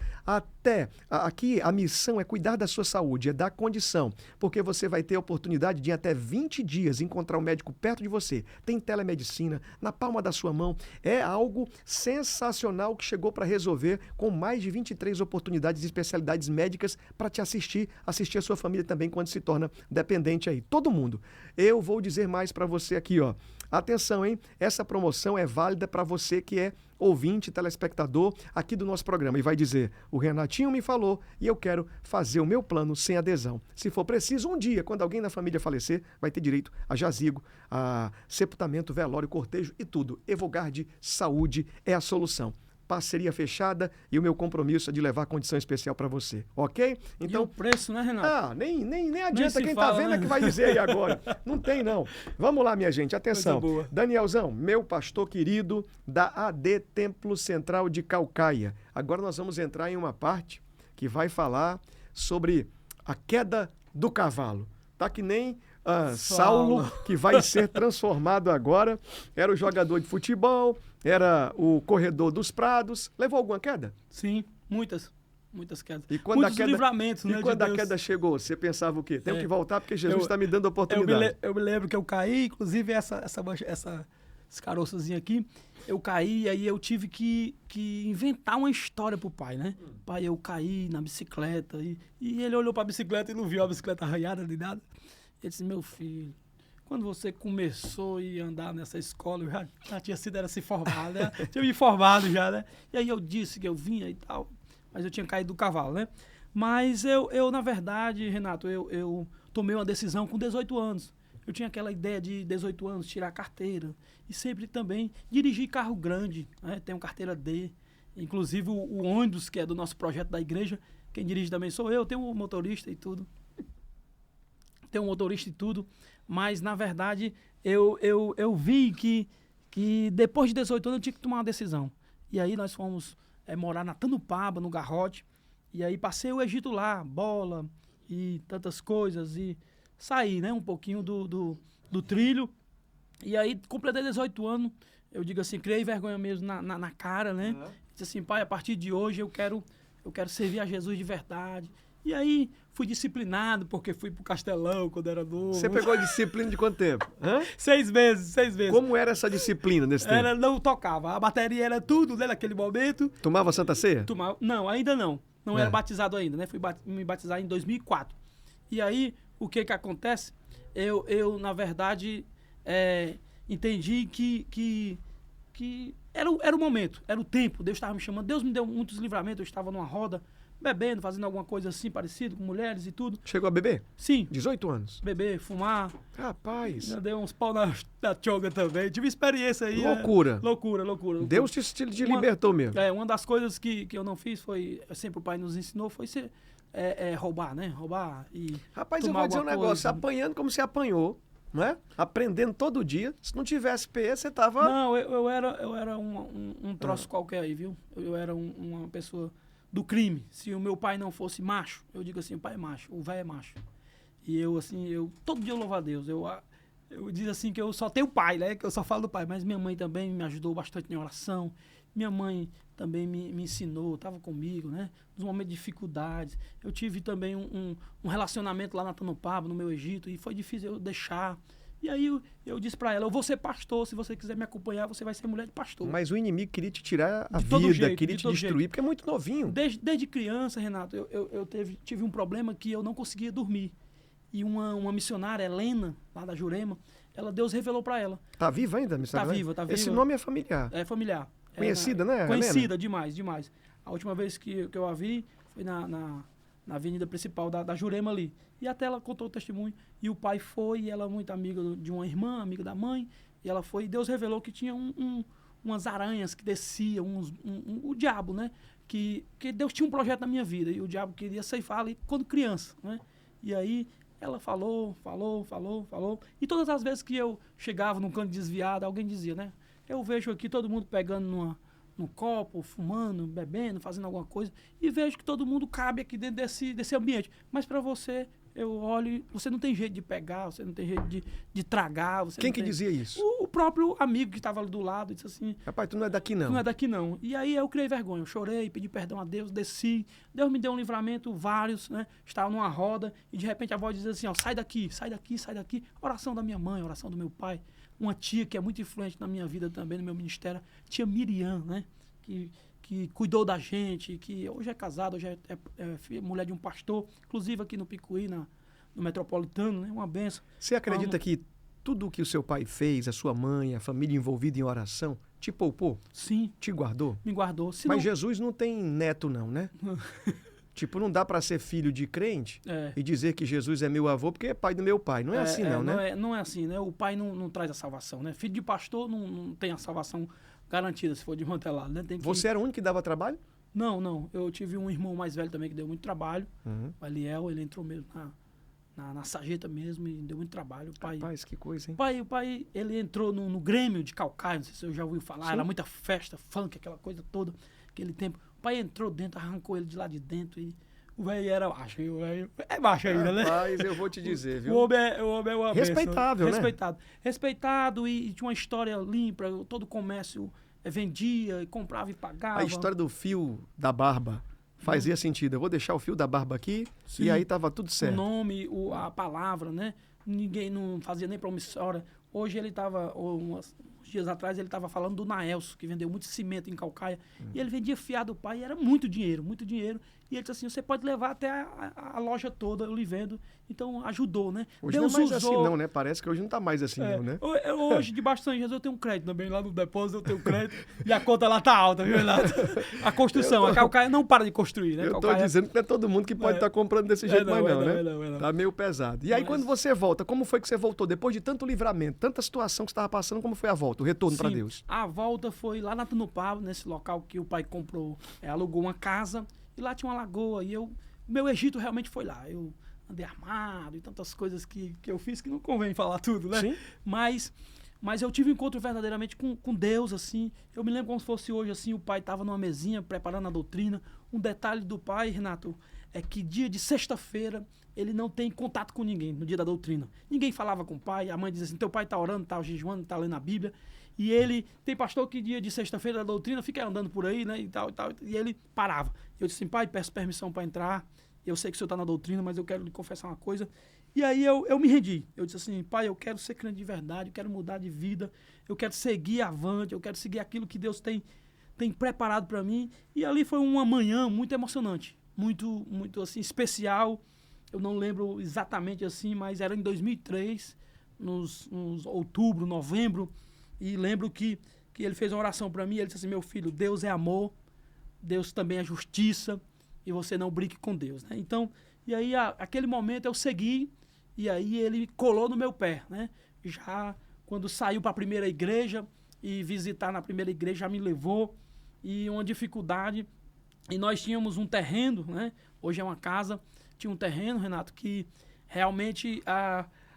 aqui a missão é cuidar da sua saúde, é dar condição, porque você vai ter a oportunidade de em até 20 dias encontrar um médico perto de você. Tem telemedicina na palma da sua mão. É algo sensacional que chegou para resolver, com mais de 23 oportunidades e especialidades médicas para te assistir a sua família também quando se torna dependente aí. Todo mundo. Eu vou dizer mais para você aqui, ó. Atenção, hein? Essa promoção é válida para você que é ouvinte, telespectador aqui do nosso programa e vai dizer, o Renatinho me falou e eu quero fazer o meu plano sem adesão. Se for preciso, um dia, quando alguém da família falecer, vai ter direito a jazigo, a sepultamento, velório, cortejo e tudo. Evogard Saúde é a solução. Parceria fechada e o meu compromisso é de levar condição especial para você, ok? Então, e o preço, né, Renato? Nem adianta, quem tá vendo é que vai dizer aí agora. Não tem, não. Vamos lá, minha gente, atenção. Danielzão, meu pastor querido da AD Templo Central de Caucaia. Agora nós vamos entrar em uma parte que vai falar sobre a queda do cavalo. Tá que nem Saulo, que vai ser transformado agora. Era o jogador de futebol, era o corredor dos prados. Levou alguma queda? Sim, muitas quedas. E quando muitos livramentos, né? E quando a queda chegou, você pensava o quê? Tenho que voltar porque Jesus está me dando a oportunidade. Eu me lembro que eu caí, inclusive esse caroçozinho aqui, eu caí e aí eu tive que inventar uma história pro pai, né? Pai, eu caí na bicicleta e ele olhou pra bicicleta e não viu a bicicleta arranhada nem nada. Ele disse, meu filho, quando você começou a andar nessa escola, eu já tinha sido, era se formado, né? Tinha me formado já, né? E aí eu disse que eu vinha e tal, mas eu tinha caído do cavalo, né? Mas eu na verdade, Renato, eu tomei uma decisão com 18 anos. Eu tinha aquela ideia de 18 anos, tirar a carteira. E sempre também dirigir carro grande, né? Tenho carteira D. Inclusive o ônibus, que é do nosso projeto da igreja, quem dirige também sou eu, tenho um motorista e tudo. Mas na verdade eu vi que depois de 18 anos eu tinha que tomar uma decisão. E aí nós fomos morar na Tanupaba, no Garrote, e aí passei o Egito lá, bola e tantas coisas, e saí, né, um pouquinho do trilho, e aí completei 18 anos, eu digo assim, criei vergonha mesmo na cara, né, disse assim, pai, a partir de hoje eu quero servir a Jesus de verdade. E aí, fui disciplinado, porque fui pro Castelão quando era novo. Você pegou a disciplina de quanto tempo? 6 meses. Como era essa disciplina nesse tempo? Não tocava. A bateria era tudo, né, naquele momento. Tomava Santa Ceia? Não, ainda não. Não era batizado ainda, né? Fui me batizar em 2004. E aí, o que acontece? Eu na verdade, entendi que era o momento, era o tempo. Deus estava me chamando. Deus me deu muitos livramentos. Eu estava numa roda, bebendo, fazendo alguma coisa assim, parecido, com mulheres e tudo. Chegou a beber? Sim. 18 anos? Beber, fumar. Rapaz. Já dei uns pau na choga também. Tive experiência aí. Loucura. Loucura. Deus te libertou mesmo. Uma das coisas que eu não fiz foi, sempre o pai nos ensinou, foi ser, roubar, né? Roubar e Rapaz, eu vou dizer um negócio, apanhando como você apanhou, não é? Aprendendo todo dia. Se não tivesse PE, você tava... Não, eu era um troço qualquer aí, viu? Eu era uma pessoa do crime. Se o meu pai não fosse macho, eu digo assim, o pai é macho, o velho é macho. E eu, assim, todo dia eu louvo a Deus. Eu digo assim que eu só tenho pai, né? Que eu só falo do pai. Mas minha mãe também me ajudou bastante em oração. Minha mãe também me ensinou, estava comigo, né? Nos momentos de dificuldades. Eu tive também um relacionamento lá na Tanopaba, no meu Egito, e foi difícil eu deixar. E aí eu disse para ela, eu vou ser pastor, se você quiser me acompanhar, você vai ser mulher de pastor. Mas o inimigo queria te tirar a De todo vida, jeito, queria de te todo destruir, jeito. porque é muito novinho. Desde criança, Renato, eu tive um problema que eu não conseguia dormir. E uma missionária, Helena, lá da Jurema, Deus revelou para ela. Tá viva ainda, Tá missionária? viva, tá viva. Esse nome é familiar. É familiar. Conhecida, né, Conhecida, Helena? demais, demais. A última vez que eu a vi foi na avenida principal da Jurema ali. E até ela contou o testemunho. E o pai foi, e ela é muito amiga de uma irmã, amiga da mãe. E ela foi, e Deus revelou que tinha umas aranhas que desciam, o diabo, né? Que Deus tinha um projeto na minha vida. E o diabo queria ceifar ali quando criança, né? E aí ela falou. E todas as vezes que eu chegava num canto desviado, alguém dizia, né? Eu vejo aqui todo mundo pegando num copo, fumando, bebendo, fazendo alguma coisa, e vejo que todo mundo cabe aqui dentro desse ambiente. Mas para você, eu olho, você não tem jeito de pegar, você não tem jeito de tragar. Quem que dizia isso? O próprio amigo que estava ali do lado disse assim... Rapaz, tu não é daqui não. Não é daqui não. E aí eu criei vergonha, eu chorei, pedi perdão a Deus, desci. Deus me deu um livramento, vários, né? Estava numa roda e de repente a voz dizia assim, ó, sai daqui, sai daqui, sai daqui. Oração da minha mãe, oração do meu pai. Uma tia que é muito influente na minha vida também, no meu ministério, tia Miriam, né? Que cuidou da gente, que hoje é casada, hoje é mulher de um pastor, inclusive aqui no Picuí, no Metropolitano, né? Uma benção. Você acredita que tudo o que o seu pai fez, a sua mãe, a família envolvida em oração, te poupou? Sim. Te guardou? Me guardou. Mas Jesus não tem neto não, né? Tipo, não dá para ser filho de crente e dizer que Jesus é meu avô porque é pai do meu pai. Não é assim não, né? Não é assim, né? O pai não traz a salvação, né? Filho de pastor não tem a salvação garantida, se for desmantelado, né? Você era o único que dava trabalho? Não. Eu tive um irmão mais velho também que deu muito trabalho. O Eliel, ele entrou mesmo na sarjeta mesmo e deu muito trabalho. O pai, rapaz, que coisa, hein? O pai, ele entrou no Grêmio de Calcaia, não sei se você já ouviu falar, Sim. Era muita festa, funk, aquela coisa toda, aquele tempo. O pai entrou dentro, arrancou ele de lá de dentro e o velho era baixo, o velho é baixo ainda, né? Rapaz, eu vou te dizer, viu? O homem é uma respeitável, benção, né? Respeitado e tinha uma história limpa, todo o comércio vendia, comprava e pagava. A história do fio da barba fazia sentido. Eu vou deixar o fio da barba aqui. Sim. E aí tava tudo certo. O nome, a palavra, né? Ninguém não fazia nem promissória. Hoje ele estava, uns dias atrás, ele estava falando do Naelso, que vendeu muito cimento em Calcaia. E ele vendia fiado do pai e era muito dinheiro, muito dinheiro. E ele disse assim, você pode levar até a loja toda, eu lhe vendo. Então, ajudou, né? Hoje Deus não é mais usou... assim não, né? Parece que hoje não tá mais assim não, né? Hoje, debaixo de São Jesus, eu tenho um crédito também. Lá no depósito eu tenho crédito. E a conta lá tá alta, viu, Renato? A construção, a Calcaia não para de construir, né? Eu Calcaia... tô dizendo que não é todo mundo que pode estar comprando desse jeito mais não, né? Tá meio pesado. E aí, quando você volta, como foi que você voltou? Depois de tanto livramento, tanta situação que você estava passando, como foi a volta, o retorno para Deus? A volta foi lá na Tanupá, nesse local que o pai comprou, alugou uma casa, e lá tinha uma lagoa, e o meu Egito realmente foi lá. Eu andei armado e tantas coisas que eu fiz que não convém falar tudo, né? Sim. Mas eu tive um encontro verdadeiramente com Deus, assim. Eu me lembro como se fosse hoje, assim, o pai estava numa mesinha preparando a doutrina. Um detalhe do pai, Renato, é que dia de sexta-feira ele não tem contato com ninguém no dia da doutrina. Ninguém falava com o pai, a mãe dizia assim, teu pai está orando, está jejuando, está lendo a Bíblia. E ele, tem pastor que dia de sexta-feira da doutrina fica andando por aí, né, e tal, e ele parava. Eu disse assim, pai, peço permissão para entrar, eu sei que o senhor está na doutrina, mas eu quero lhe confessar uma coisa. E aí eu me rendi, eu disse assim, pai, eu quero ser crente de verdade, eu quero mudar de vida, eu quero seguir avante, eu quero seguir aquilo que Deus tem preparado para mim. E ali foi uma manhã muito emocionante, muito assim, especial. Eu não lembro exatamente assim, mas era em 2003, nos outubro, novembro, e lembro que ele fez uma oração para mim, ele disse assim, meu filho, Deus é amor, Deus também é justiça, e você não brinque com Deus, né? Então, e aí aquele momento eu segui, e aí ele colou no meu pé, né? Já quando saiu para a primeira igreja, e visitar na primeira igreja, já me levou, e uma dificuldade, e nós tínhamos um terreno, né? Hoje é uma casa, tinha um terreno, Renato, que realmente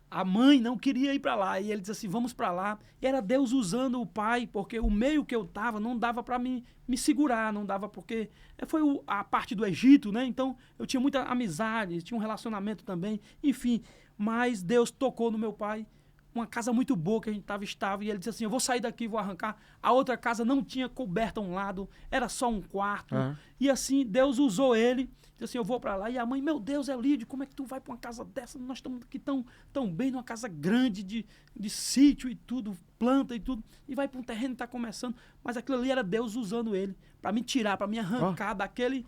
A mãe não queria ir para lá. E ele disse assim, vamos para lá. E era Deus usando o pai, porque o meio que eu estava não dava para me segurar, não dava porque... Foi a parte do Egito, né? Então, eu tinha muita amizade, tinha um relacionamento também. Enfim, mas Deus tocou no meu pai. Uma casa muito boa que a gente estava estável. E ele disse assim, eu vou sair daqui, vou arrancar. A outra casa não tinha coberta a um lado, era só um quarto. E assim, Deus usou ele. Disse assim, eu vou para lá. E a mãe, meu Deus, Elídio, como é que tu vai para uma casa dessa? Nós estamos aqui tão bem, numa casa grande de sítio e tudo, planta e tudo. E vai para um terreno que está começando. Mas aquilo ali era Deus usando ele para me tirar, para me arrancar daquele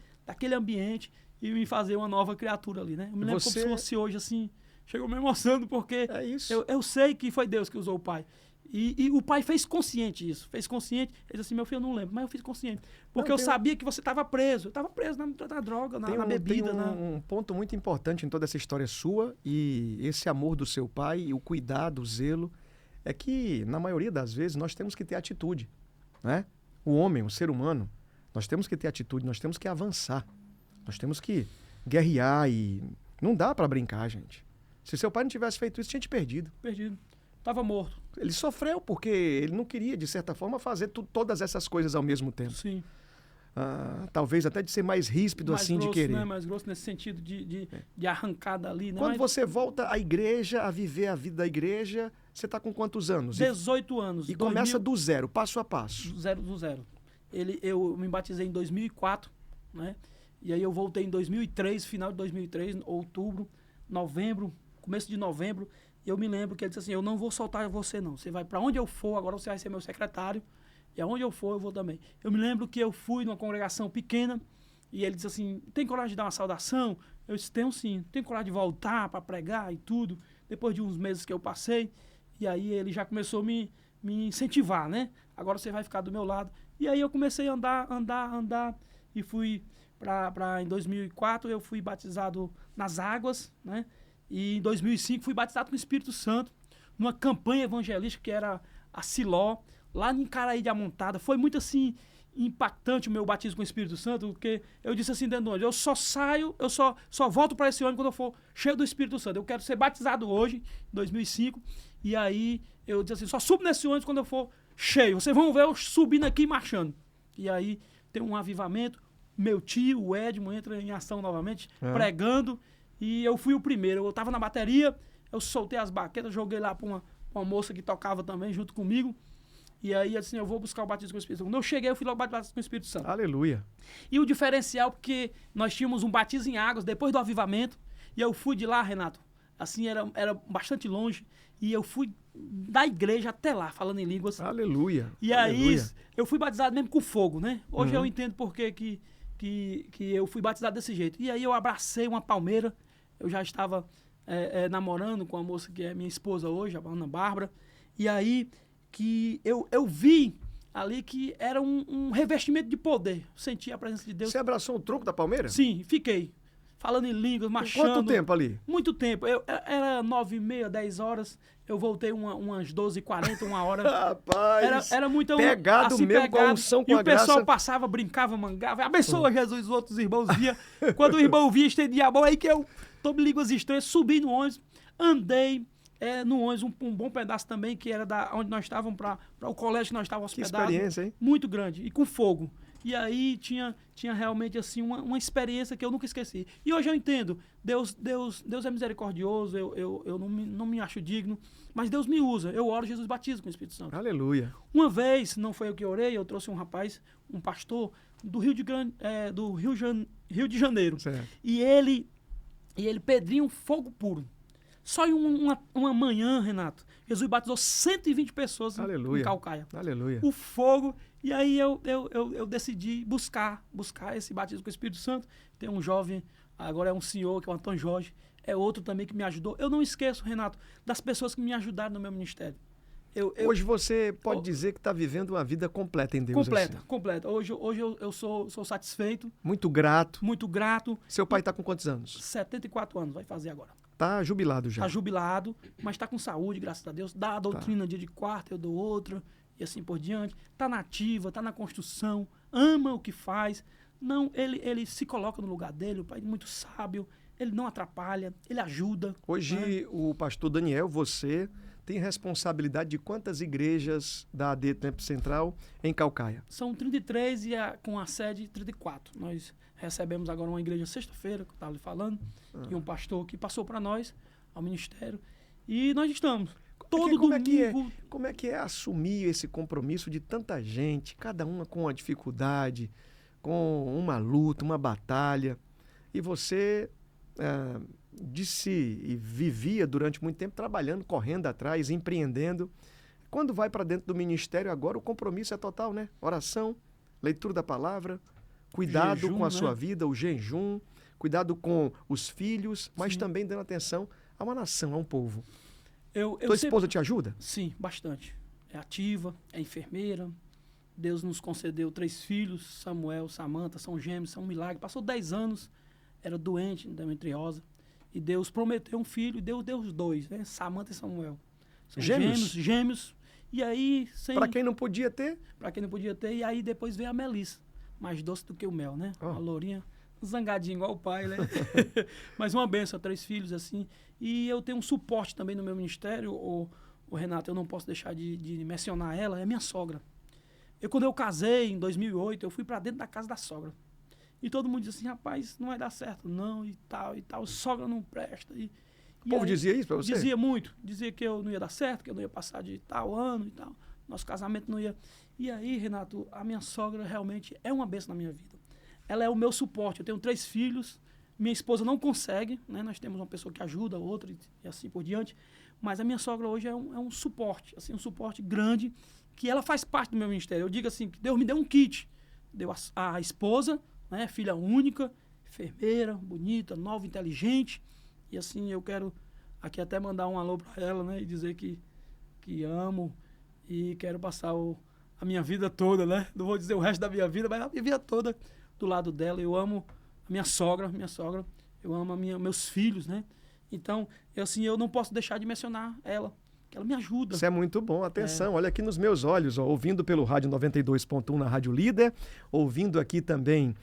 ambiente e me fazer uma nova criatura ali, né? Eu me lembro como se fosse hoje, assim... Chegou me emocionando porque eu sei que foi Deus que usou o pai. E o pai fez consciente isso. Fez consciente. Ele disse assim, meu filho, eu não lembro, mas eu fiz consciente. Porque eu sabia que você estava preso. Eu estava preso na droga, na bebida. Tem um ponto muito importante em toda essa história sua e esse amor do seu pai e o cuidado, o zelo, é que, na maioria das vezes, nós temos que ter atitude, né? O homem, o ser humano, nós temos que ter atitude, nós temos que avançar. Nós temos que guerrear e... Não dá para brincar, gente. Se seu pai não tivesse feito isso, tinha te perdido. Perdido. Tava morto. Ele sofreu porque ele não queria, de certa forma, fazer todas essas coisas ao mesmo tempo. Sim. Talvez até de ser mais ríspido, mais assim, grosso, de querer. né? Mais grosso nesse sentido de arrancar dali, né? Quando você volta à igreja, a viver a vida da igreja, você está com quantos anos? 18 anos. E começa do zero, passo a passo. Do zero. Eu me batizei em 2004, né? E aí eu voltei em 2003, final de 2003, outubro, novembro, começo de novembro. Eu me lembro que ele disse assim, eu não vou soltar você não. Você vai para onde eu for, agora você vai ser meu secretário. E aonde eu for, eu vou também. Eu me lembro que eu fui numa congregação pequena e ele disse assim, tem coragem de dar uma saudação? Eu disse, tenho sim. Tem coragem de voltar para pregar e tudo? Depois de uns meses que eu passei. E aí ele já começou a me incentivar, né? Agora você vai ficar do meu lado. E aí eu comecei a andar. E fui em 2004 eu fui batizado nas águas, né? E em 2005 fui batizado com o Espírito Santo, numa campanha evangelística que era a Siló, lá em Caraí de Amontada. Foi muito assim, impactante o meu batismo com o Espírito Santo, porque eu disse assim dentro do ônibus, eu só saio, eu só volto para esse ônibus quando eu for cheio do Espírito Santo. Eu quero ser batizado hoje, em 2005, e aí eu disse assim, só subo nesse ônibus quando eu for cheio. Vocês vão ver eu subindo aqui e marchando. E aí tem um avivamento, meu tio, o Edmo, entra em ação novamente, pregando. E eu fui o primeiro. Eu estava na bateria, eu soltei as baquetas, joguei lá para uma moça que tocava também junto comigo. E aí, assim, eu vou buscar o batismo com o Espírito Santo. Quando eu cheguei, eu fui logo batizado com o Espírito Santo. Aleluia. E o diferencial, porque nós tínhamos um batismo em águas depois do avivamento. E eu fui de lá, Renato. Assim, era bastante longe. E eu fui da igreja até lá, falando em línguas. Aleluia. E Aleluia. aí, eu fui batizado mesmo com fogo, né? Hoje eu entendo por que eu fui batizado desse jeito. E aí eu abracei uma palmeira. Eu já estava namorando com a moça que é minha esposa hoje, a Ana Bárbara. E aí que eu vi ali que era um revestimento de poder. Eu senti a presença de Deus. Você abraçou o tronco da palmeira? Sim, fiquei. Falando em línguas, marchando. Quanto tempo ali? Muito tempo. Era 9h30, 10 horas. Eu voltei umas 12h40, 1 hora. Rapaz, era muito pegado assim, mesmo, com a unção, com e a o pessoal graça. Passava, brincava, mangava. Abençoa Jesus, os outros irmãos via. Quando o irmão via, estendia a mão, aí que eu tomei línguas estranhas, subi no ônibus, andei no ônibus um bom pedaço também, que era da onde nós estávamos para o colégio que nós estávamos Que hospedados. experiência, hein? Muito grande, e com fogo. E aí tinha realmente assim uma experiência que eu nunca esqueci. E hoje eu entendo, Deus é misericordioso, eu não me acho digno, mas Deus me usa. Eu oro, Jesus batiza com o Espírito Santo. Aleluia. Uma vez, não foi eu que orei, eu trouxe um rapaz, um pastor do Rio de Janeiro. Certo. E ele pedrinha um fogo puro. Só em uma manhã, Renato, Jesus batizou 120 pessoas em Caucaia. Aleluia. O fogo. E aí eu decidi buscar esse batismo com o Espírito Santo. Tem um jovem, agora é um senhor, que é o Antônio Jorge. É outro também que me ajudou. Eu não esqueço, Renato, das pessoas que me ajudaram no meu ministério. Hoje você pode dizer que está vivendo uma vida completa em Deus. Completa. Hoje eu sou satisfeito. Muito grato. Muito grato. Seu pai está com quantos anos? 74 anos, vai fazer agora. Está jubilado já. Está jubilado, mas está com saúde, graças a Deus. Dá a doutrina dia de quarta, eu dou outra, e assim por diante. Está na ativa, está na construção, ama o que faz. Não, ele se coloca no lugar dele, o pai é muito sábio. ele não atrapalha, ele ajuda. Hoje, né? o pastor Daniel, você tem responsabilidade de quantas igrejas da AD Templo Central em Caucaia? São 33 e com a sede 34. Nós recebemos agora uma igreja sexta-feira, que eu estava lhe falando, e um pastor que passou para nós, ao ministério, e nós estamos todo domingo. Como é que é assumir esse compromisso de tanta gente, cada uma com uma dificuldade, com uma luta, uma batalha, e você disse e vivia durante muito tempo trabalhando, correndo atrás, empreendendo. Quando vai para dentro do ministério agora, o compromisso é total, né? Oração, leitura da palavra, cuidado Jejum, com a né? sua vida, o jejum, cuidado com os filhos, mas Sim. também dando atenção a uma nação, a um povo. Eu Tua sempre- esposa te ajuda? Sim, bastante. É ativa, é enfermeira. Deus nos concedeu 3 filhos, Samuel, Samanta, são gêmeos, são um milagre. Passou 10 anos, era doente, endometriose. E Deus prometeu um filho e Deus deu os 2, né? Samanta e Samuel. São Gêmeos? gêmeos. E aí, Para quem não podia ter, pra quem não podia ter, e aí depois veio a Melissa, mais doce do que o mel, né? Oh. A lourinha, zangadinha igual o pai, né? Mas uma benção, 3 filhos, assim. E eu tenho um suporte também no meu ministério, o Renato, eu não posso deixar de mencionar ela, é minha sogra. Quando eu casei, em 2008, eu fui pra dentro da casa da sogra. E todo mundo disse assim, rapaz, não vai dar certo, não, e tal, sogra não presta. o povo dizia isso para você? Dizia muito, dizia que eu não ia dar certo, que eu não ia passar de tal ano e tal, nosso casamento não ia. E aí, Renato, a minha sogra realmente é uma bênção na minha vida. Ela é o meu suporte, eu tenho 3 filhos, minha esposa não consegue, né? Nós temos uma pessoa que ajuda a outra e assim por diante, mas a minha sogra hoje é um suporte, assim, um suporte grande, que ela faz parte do meu ministério. Eu digo assim, que Deus me deu um kit, deu a esposa, né? Filha única, enfermeira, bonita, nova, inteligente, e assim eu quero aqui até mandar um alô para ela, né? E dizer que amo e quero passar a minha vida toda, né? Não vou dizer o resto da minha vida, mas a minha vida toda do lado dela. Eu amo a minha sogra, eu amo meus filhos, né? Então, eu não posso deixar de mencionar ela, que ela me ajuda. Isso é muito bom. Atenção, olha aqui nos meus olhos, ó, ouvindo pelo rádio 92.1 na Rádio Líder, ouvindo aqui também,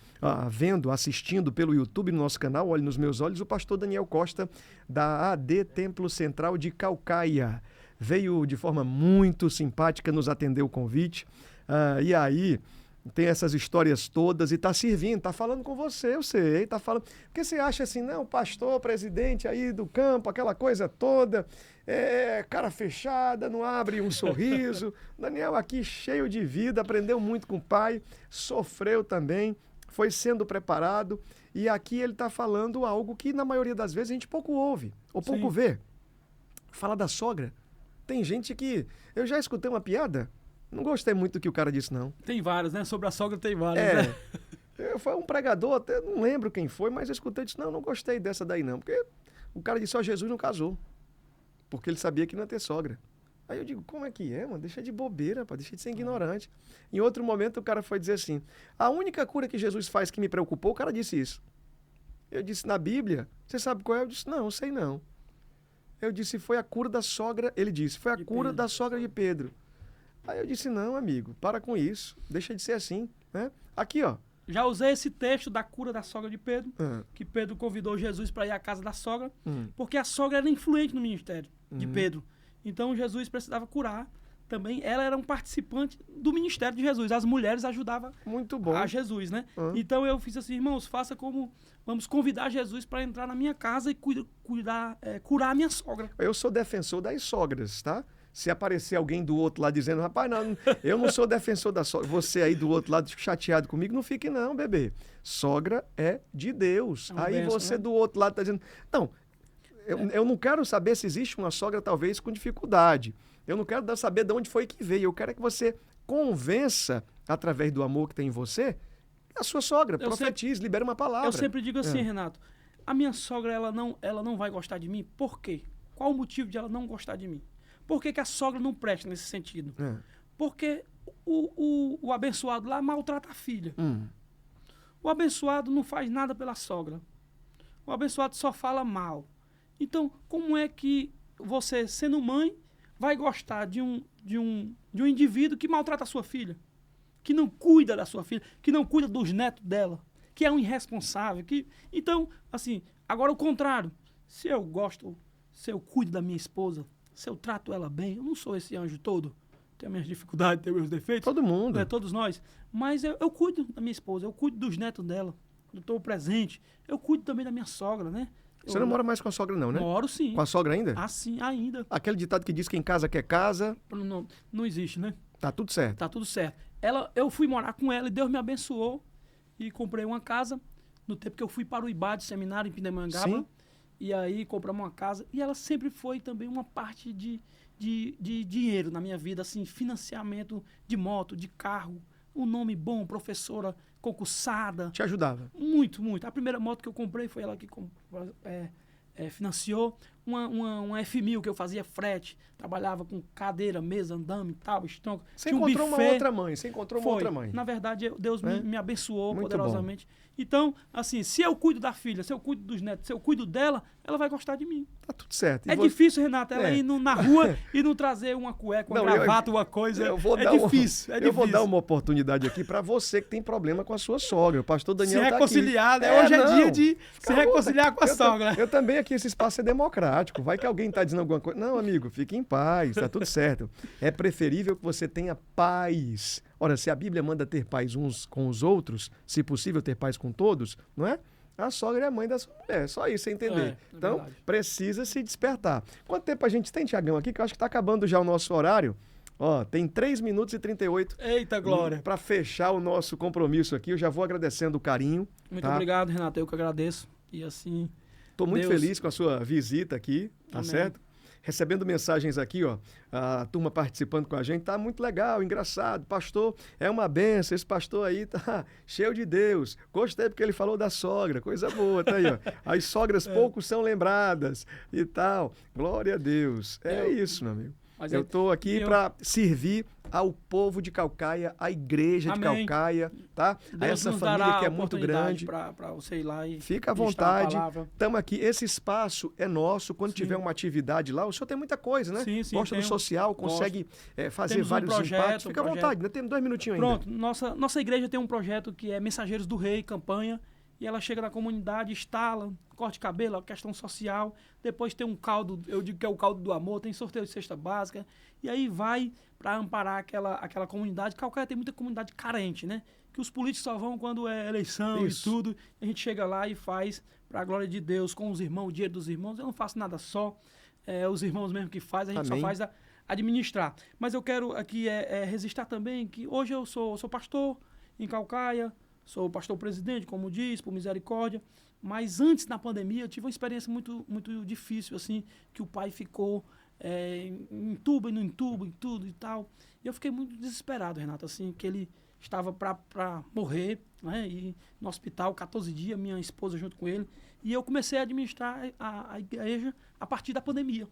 vendo, assistindo pelo YouTube no nosso canal, olha nos meus olhos, o pastor Daniel Costa, da AD Templo Central de Caucaia. Veio de forma muito simpática, nos atendeu o convite. E aí, tem essas histórias todas e está servindo, está falando com você, eu sei, está falando. Porque você acha assim, não, pastor, presidente aí do campo, aquela coisa toda, cara fechada, não abre um sorriso. Daniel aqui cheio de vida, aprendeu muito com o pai, sofreu também, foi sendo preparado e aqui ele está falando algo que na maioria das vezes a gente pouco ouve ou pouco Sim. vê. Fala da sogra. Tem gente que... Eu já escutei uma piada, não gostei muito do que o cara disse, não. Tem várias, né? Sobre a sogra tem várias, né? Foi um pregador, até não lembro quem foi, mas eu escutei e disse, não gostei dessa daí não. Porque o cara disse, Jesus não casou. Porque ele sabia que não ia ter sogra. Aí eu digo, como é que é, mano? Deixa de bobeira, pá, deixa de ser ignorante. Em outro momento o cara foi dizer assim, a única cura que Jesus faz que me preocupou, o cara disse isso. Eu disse, na Bíblia, você sabe qual é? Eu disse, não, sei não. Eu disse, foi a cura da sogra, ele disse, foi a cura da sogra de Pedro. Aí eu disse, não, amigo, para com isso, deixa de ser assim, né? Aqui, ó. Já usei esse texto da cura da sogra de Pedro, que Pedro convidou Jesus para ir à casa da sogra, porque a sogra era influente no ministério de Pedro. Então Jesus precisava curar também. Ela era um participante do ministério de Jesus. As mulheres ajudavam Muito bom. a Jesus, né? Então eu fiz assim, irmãos, faça como... Vamos convidar Jesus para entrar na minha casa e curar a minha sogra. Eu sou defensor das sogras, tá? Se aparecer alguém do outro lado dizendo, rapaz, não, eu não sou defensor da sogra, você aí do outro lado chateado comigo, não fique não, bebê. Sogra é de Deus. Aí benção, você né? do outro lado tá dizendo, não, eu não quero saber se existe uma sogra talvez com dificuldade. Eu não quero saber de onde foi que veio. Eu quero é que você convença, através do amor que tem em você, a sua sogra, profetize, libere uma palavra. Eu sempre digo assim, Renato, a minha sogra, ela não vai gostar de mim, por quê? Qual o motivo de ela não gostar de mim? Por que a sogra não presta nesse sentido? Porque o abençoado lá maltrata a filha. O abençoado não faz nada pela sogra. O abençoado só fala mal. Então, como é que você, sendo mãe, vai gostar de um indivíduo que maltrata a sua filha? Que não cuida da sua filha, que não cuida dos netos dela, que é um irresponsável. Então, assim, agora o contrário. Se eu gosto, se eu cuido da minha esposa, se eu trato ela bem, eu não sou esse anjo todo. Tenho minhas dificuldades, tenho meus defeitos. Todo mundo. Todos nós. Mas eu cuido da minha esposa, eu cuido dos netos dela. Eu estou presente. Eu cuido também da minha sogra, né? Você não mora mais com a sogra, não, né? Moro, sim. Com a sogra ainda? Ah, sim, ainda. Aquele ditado que diz que em casa quer casa. Não existe, né? Tá tudo certo. Tá tudo certo. Eu fui morar com ela e Deus me abençoou e comprei uma casa no tempo que eu fui para o IBAD, seminário em Pindamonhangaba. Sim. E aí compramos uma casa. E ela sempre foi também uma parte de dinheiro na minha vida, assim, financiamento de moto, de carro, um nome bom, professora concursada. Te ajudava. Muito, muito. A primeira moto que eu comprei foi ela que financiou. Uma F1000 que eu fazia frete, trabalhava com cadeira, mesa, andame e tal, estômago. Você Tinha encontrou uma buffet. outra mãe, você encontrou uma outra mãe. Na verdade, Deus me abençoou Muito poderosamente. Então, assim, se eu cuido da filha, se eu cuido dos netos, se eu cuido dela, ela vai gostar de mim. Tá tudo certo. É difícil, Renato, ela ir na rua e não trazer uma cueca, uma gravata, uma coisa. Eu vou dar difícil, eu vou dar uma oportunidade aqui para você que tem problema com a sua sogra. O pastor Daniel se tá reconciliar, aqui. né? Hoje é dia de se reconciliar com a sogra. Eu também aqui, esse espaço é democrático. Vai que alguém tá dizendo alguma coisa. Não, amigo, fique em paz, tá tudo certo. É preferível que você tenha paz. Ora, se a Bíblia manda ter paz uns com os outros, se possível ter paz com todos, não é? A sogra é a mãe da sua mulher, só isso, você entender. Então, verdade. Precisa se despertar. Quanto tempo a gente tem, Tiagão, aqui? Que eu acho que tá acabando já o nosso horário. Ó, tem 3 minutos e 38. Eita, glória. Para fechar o nosso compromisso aqui, eu já vou agradecendo o carinho. Muito obrigado, Renato, eu que agradeço. E assim... Tô muito feliz com a sua visita aqui, tá Amém. certo? Recebendo mensagens aqui, ó, a turma participando com a gente, tá muito legal, engraçado, pastor, é uma benção, esse pastor aí tá cheio de Deus, gostei porque ele falou da sogra, coisa boa, tá aí, ó, as sogras poucos são lembradas e tal, glória a Deus, é isso, meu amigo. Eu tô aqui para servir ao povo de Caucaia, à igreja de Caucaia, tá? A essa família que é muito grande. Para você ir lá e fica à vontade. Estamos aqui. Esse espaço é nosso. Quando tiver uma atividade lá, o senhor tem muita coisa, né? Sim, gosta do social, consegue fazer vários impactos. Fica à vontade, ainda temos 2 minutinhos ainda. Pronto, nossa igreja tem um projeto que é Mensageiros do Rei, campanha. E ela chega na comunidade, instala, corte de cabelo, questão social. Depois tem um caldo, eu digo que é o caldo do amor, tem sorteio de cesta básica. E aí vai para amparar aquela comunidade. Caucaia tem muita comunidade carente, né? Que os políticos só vão quando é eleição e tudo. A gente chega lá e faz para a glória de Deus, com os irmãos, o dinheiro dos irmãos. Eu não faço nada só, os irmãos mesmo que faz, a gente só faz administrar. Mas eu quero aqui registrar também que hoje eu sou pastor em Caucaia. Sou pastor presidente, como diz, por misericórdia. Mas antes da pandemia, eu tive uma experiência muito, muito difícil, assim, que o pai ficou entuba e não entuba, em tudo e tal. E eu fiquei muito desesperado, Renato, assim, que ele estava para morrer, né? E no hospital, 14 dias, minha esposa junto com ele. E eu comecei a administrar a igreja a partir da pandemia.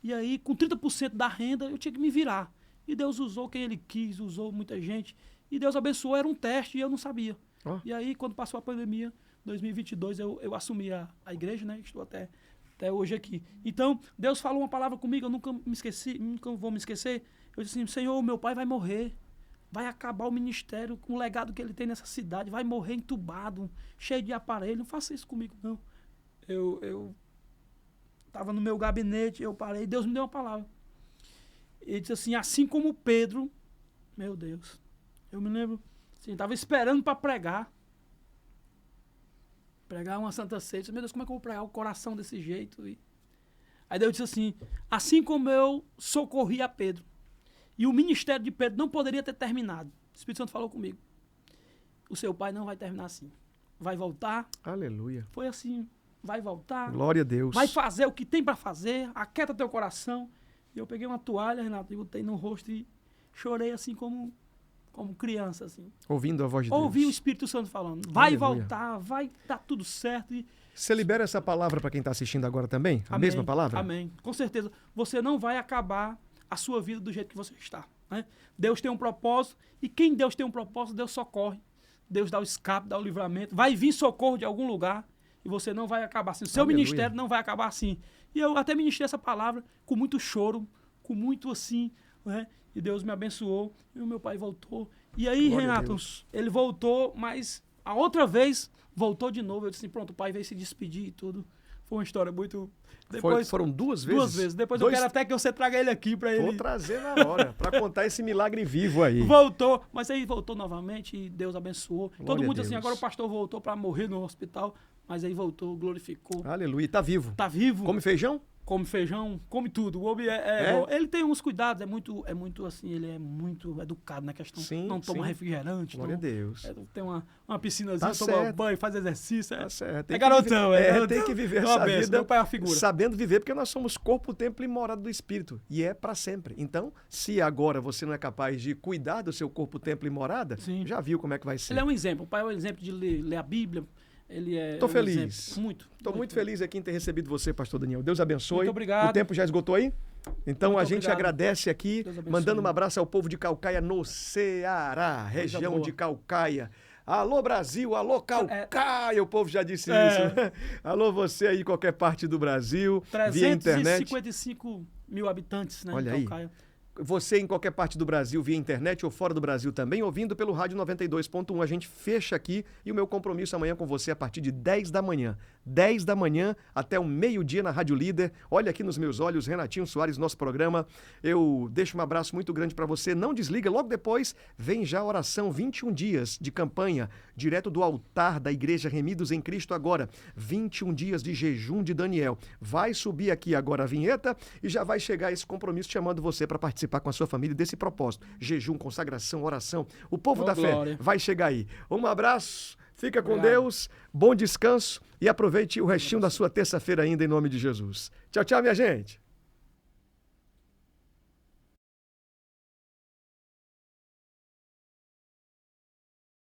E aí, com 30% da renda, eu tinha que me virar. E Deus usou quem ele quis, usou muita gente. E Deus abençoou, era um teste e eu não sabia. E aí, quando passou a pandemia, 2022, eu assumi a igreja, né? Estou até hoje aqui. Então, Deus falou uma palavra comigo, eu nunca me esqueci, nunca vou me esquecer. Eu disse assim, Senhor, meu pai vai morrer. Vai acabar o ministério com o legado que ele tem nessa cidade. Vai morrer entubado, cheio de aparelho. Não faça isso comigo, não. Eu estava no meu gabinete, eu parei, Deus me deu uma palavra. Ele disse assim, assim como Pedro, meu Deus, eu me lembro... Sim, estava esperando para pregar uma Santa Ceia. Meu Deus, como é que eu vou pregar o coração desse jeito? Aí Deus disse assim, assim como eu socorri a Pedro, e o ministério de Pedro não poderia ter terminado. O Espírito Santo falou comigo. O seu pai não vai terminar assim. Vai voltar. Aleluia. Foi assim, vai voltar. Glória a Deus. Vai fazer o que tem para fazer, aquieta teu coração. E eu peguei uma toalha, Renato, e botei no rosto e chorei assim como criança, assim. Ouvindo a voz de Deus. Ouvi o Espírito Santo falando. Vai Aleluia. voltar, vai dar tudo certo. Você libera essa palavra para quem está assistindo agora também? A mesma palavra? Amém. Com certeza. Você não vai acabar a sua vida do jeito que você está. Né? Deus tem um propósito e quem Deus tem um propósito, Deus socorre. Deus dá o escape, dá o livramento. Vai vir socorro de algum lugar e você não vai acabar assim. O seu ministério não vai acabar assim. E eu até ministrei essa palavra com muito choro, com muito assim, né? E Deus me abençoou e o meu pai voltou. E aí, Glória Renato, ele voltou, mas A outra vez, voltou de novo. Eu disse assim, pronto, o pai veio se despedir e tudo. Foi uma história muito... Depois, Foram 2 vezes? 2 vezes. Depois eu quero até que você traga ele aqui para ele... Vou trazer na hora, para contar esse milagre vivo aí. Voltou, mas aí voltou novamente e Deus abençoou. Glória Todo mundo a assim, Deus. agora o pastor voltou para morrer no hospital, mas aí voltou, glorificou. Aleluia, tá vivo. Tá vivo. Come feijão? Come feijão, come tudo. O homem bom. Ele tem uns cuidados, é muito assim, ele é muito educado na questão. Sim, não toma sim. refrigerante. Glória a Deus. Tem uma piscinazinha, Tá toma certo. banho, faz exercício. Tá certo. É garotão, Tem que viver uma essa benção, vida meu pai é uma figura. sabendo viver, porque nós somos corpo, templo e morada do Espírito. E é para sempre. Então, se agora você não é capaz de cuidar do seu corpo, templo e morada, Sim. já viu como é que vai ser. Ele é um exemplo. O pai é um exemplo de ler a Bíblia. Ele é Tô um feliz. exemplo. Muito. Estou muito feliz aqui em ter recebido você, pastor Daniel. Deus abençoe. Muito obrigado. O tempo já esgotou aí? Então Muito a gente obrigado. agradece aqui, Deus abençoe. mandando um abraço ao povo de Caucaia, no Ceará, região boa. de Caucaia. Alô Brasil, alô Caucaia, o povo já disse isso. Alô você aí, qualquer parte do Brasil, via internet. 355 mil habitantes, né? Olha em aí. Caucaia. Você em qualquer parte do Brasil, via internet ou fora do Brasil também, ouvindo pelo rádio 92.1, a gente fecha aqui e o meu compromisso amanhã com você a partir de 10 da manhã. 10 da manhã até o meio-dia na Rádio Líder. Olha aqui nos meus olhos, Renatinho Soares, nosso programa. Eu deixo um abraço muito grande para você. Não desliga, logo depois vem já a oração 21 dias de campanha, direto do altar da Igreja Remidos em Cristo agora. 21 dias de jejum de Daniel. Vai subir aqui agora a vinheta e já vai chegar esse compromisso chamando você para participar com a sua família desse propósito. Jejum, consagração, oração. O povo da glória. fé vai chegar aí. Um abraço, fica com Obrigado. Deus, bom descanso e aproveite o restinho da sua terça-feira ainda em nome de Jesus. Tchau, tchau, minha gente.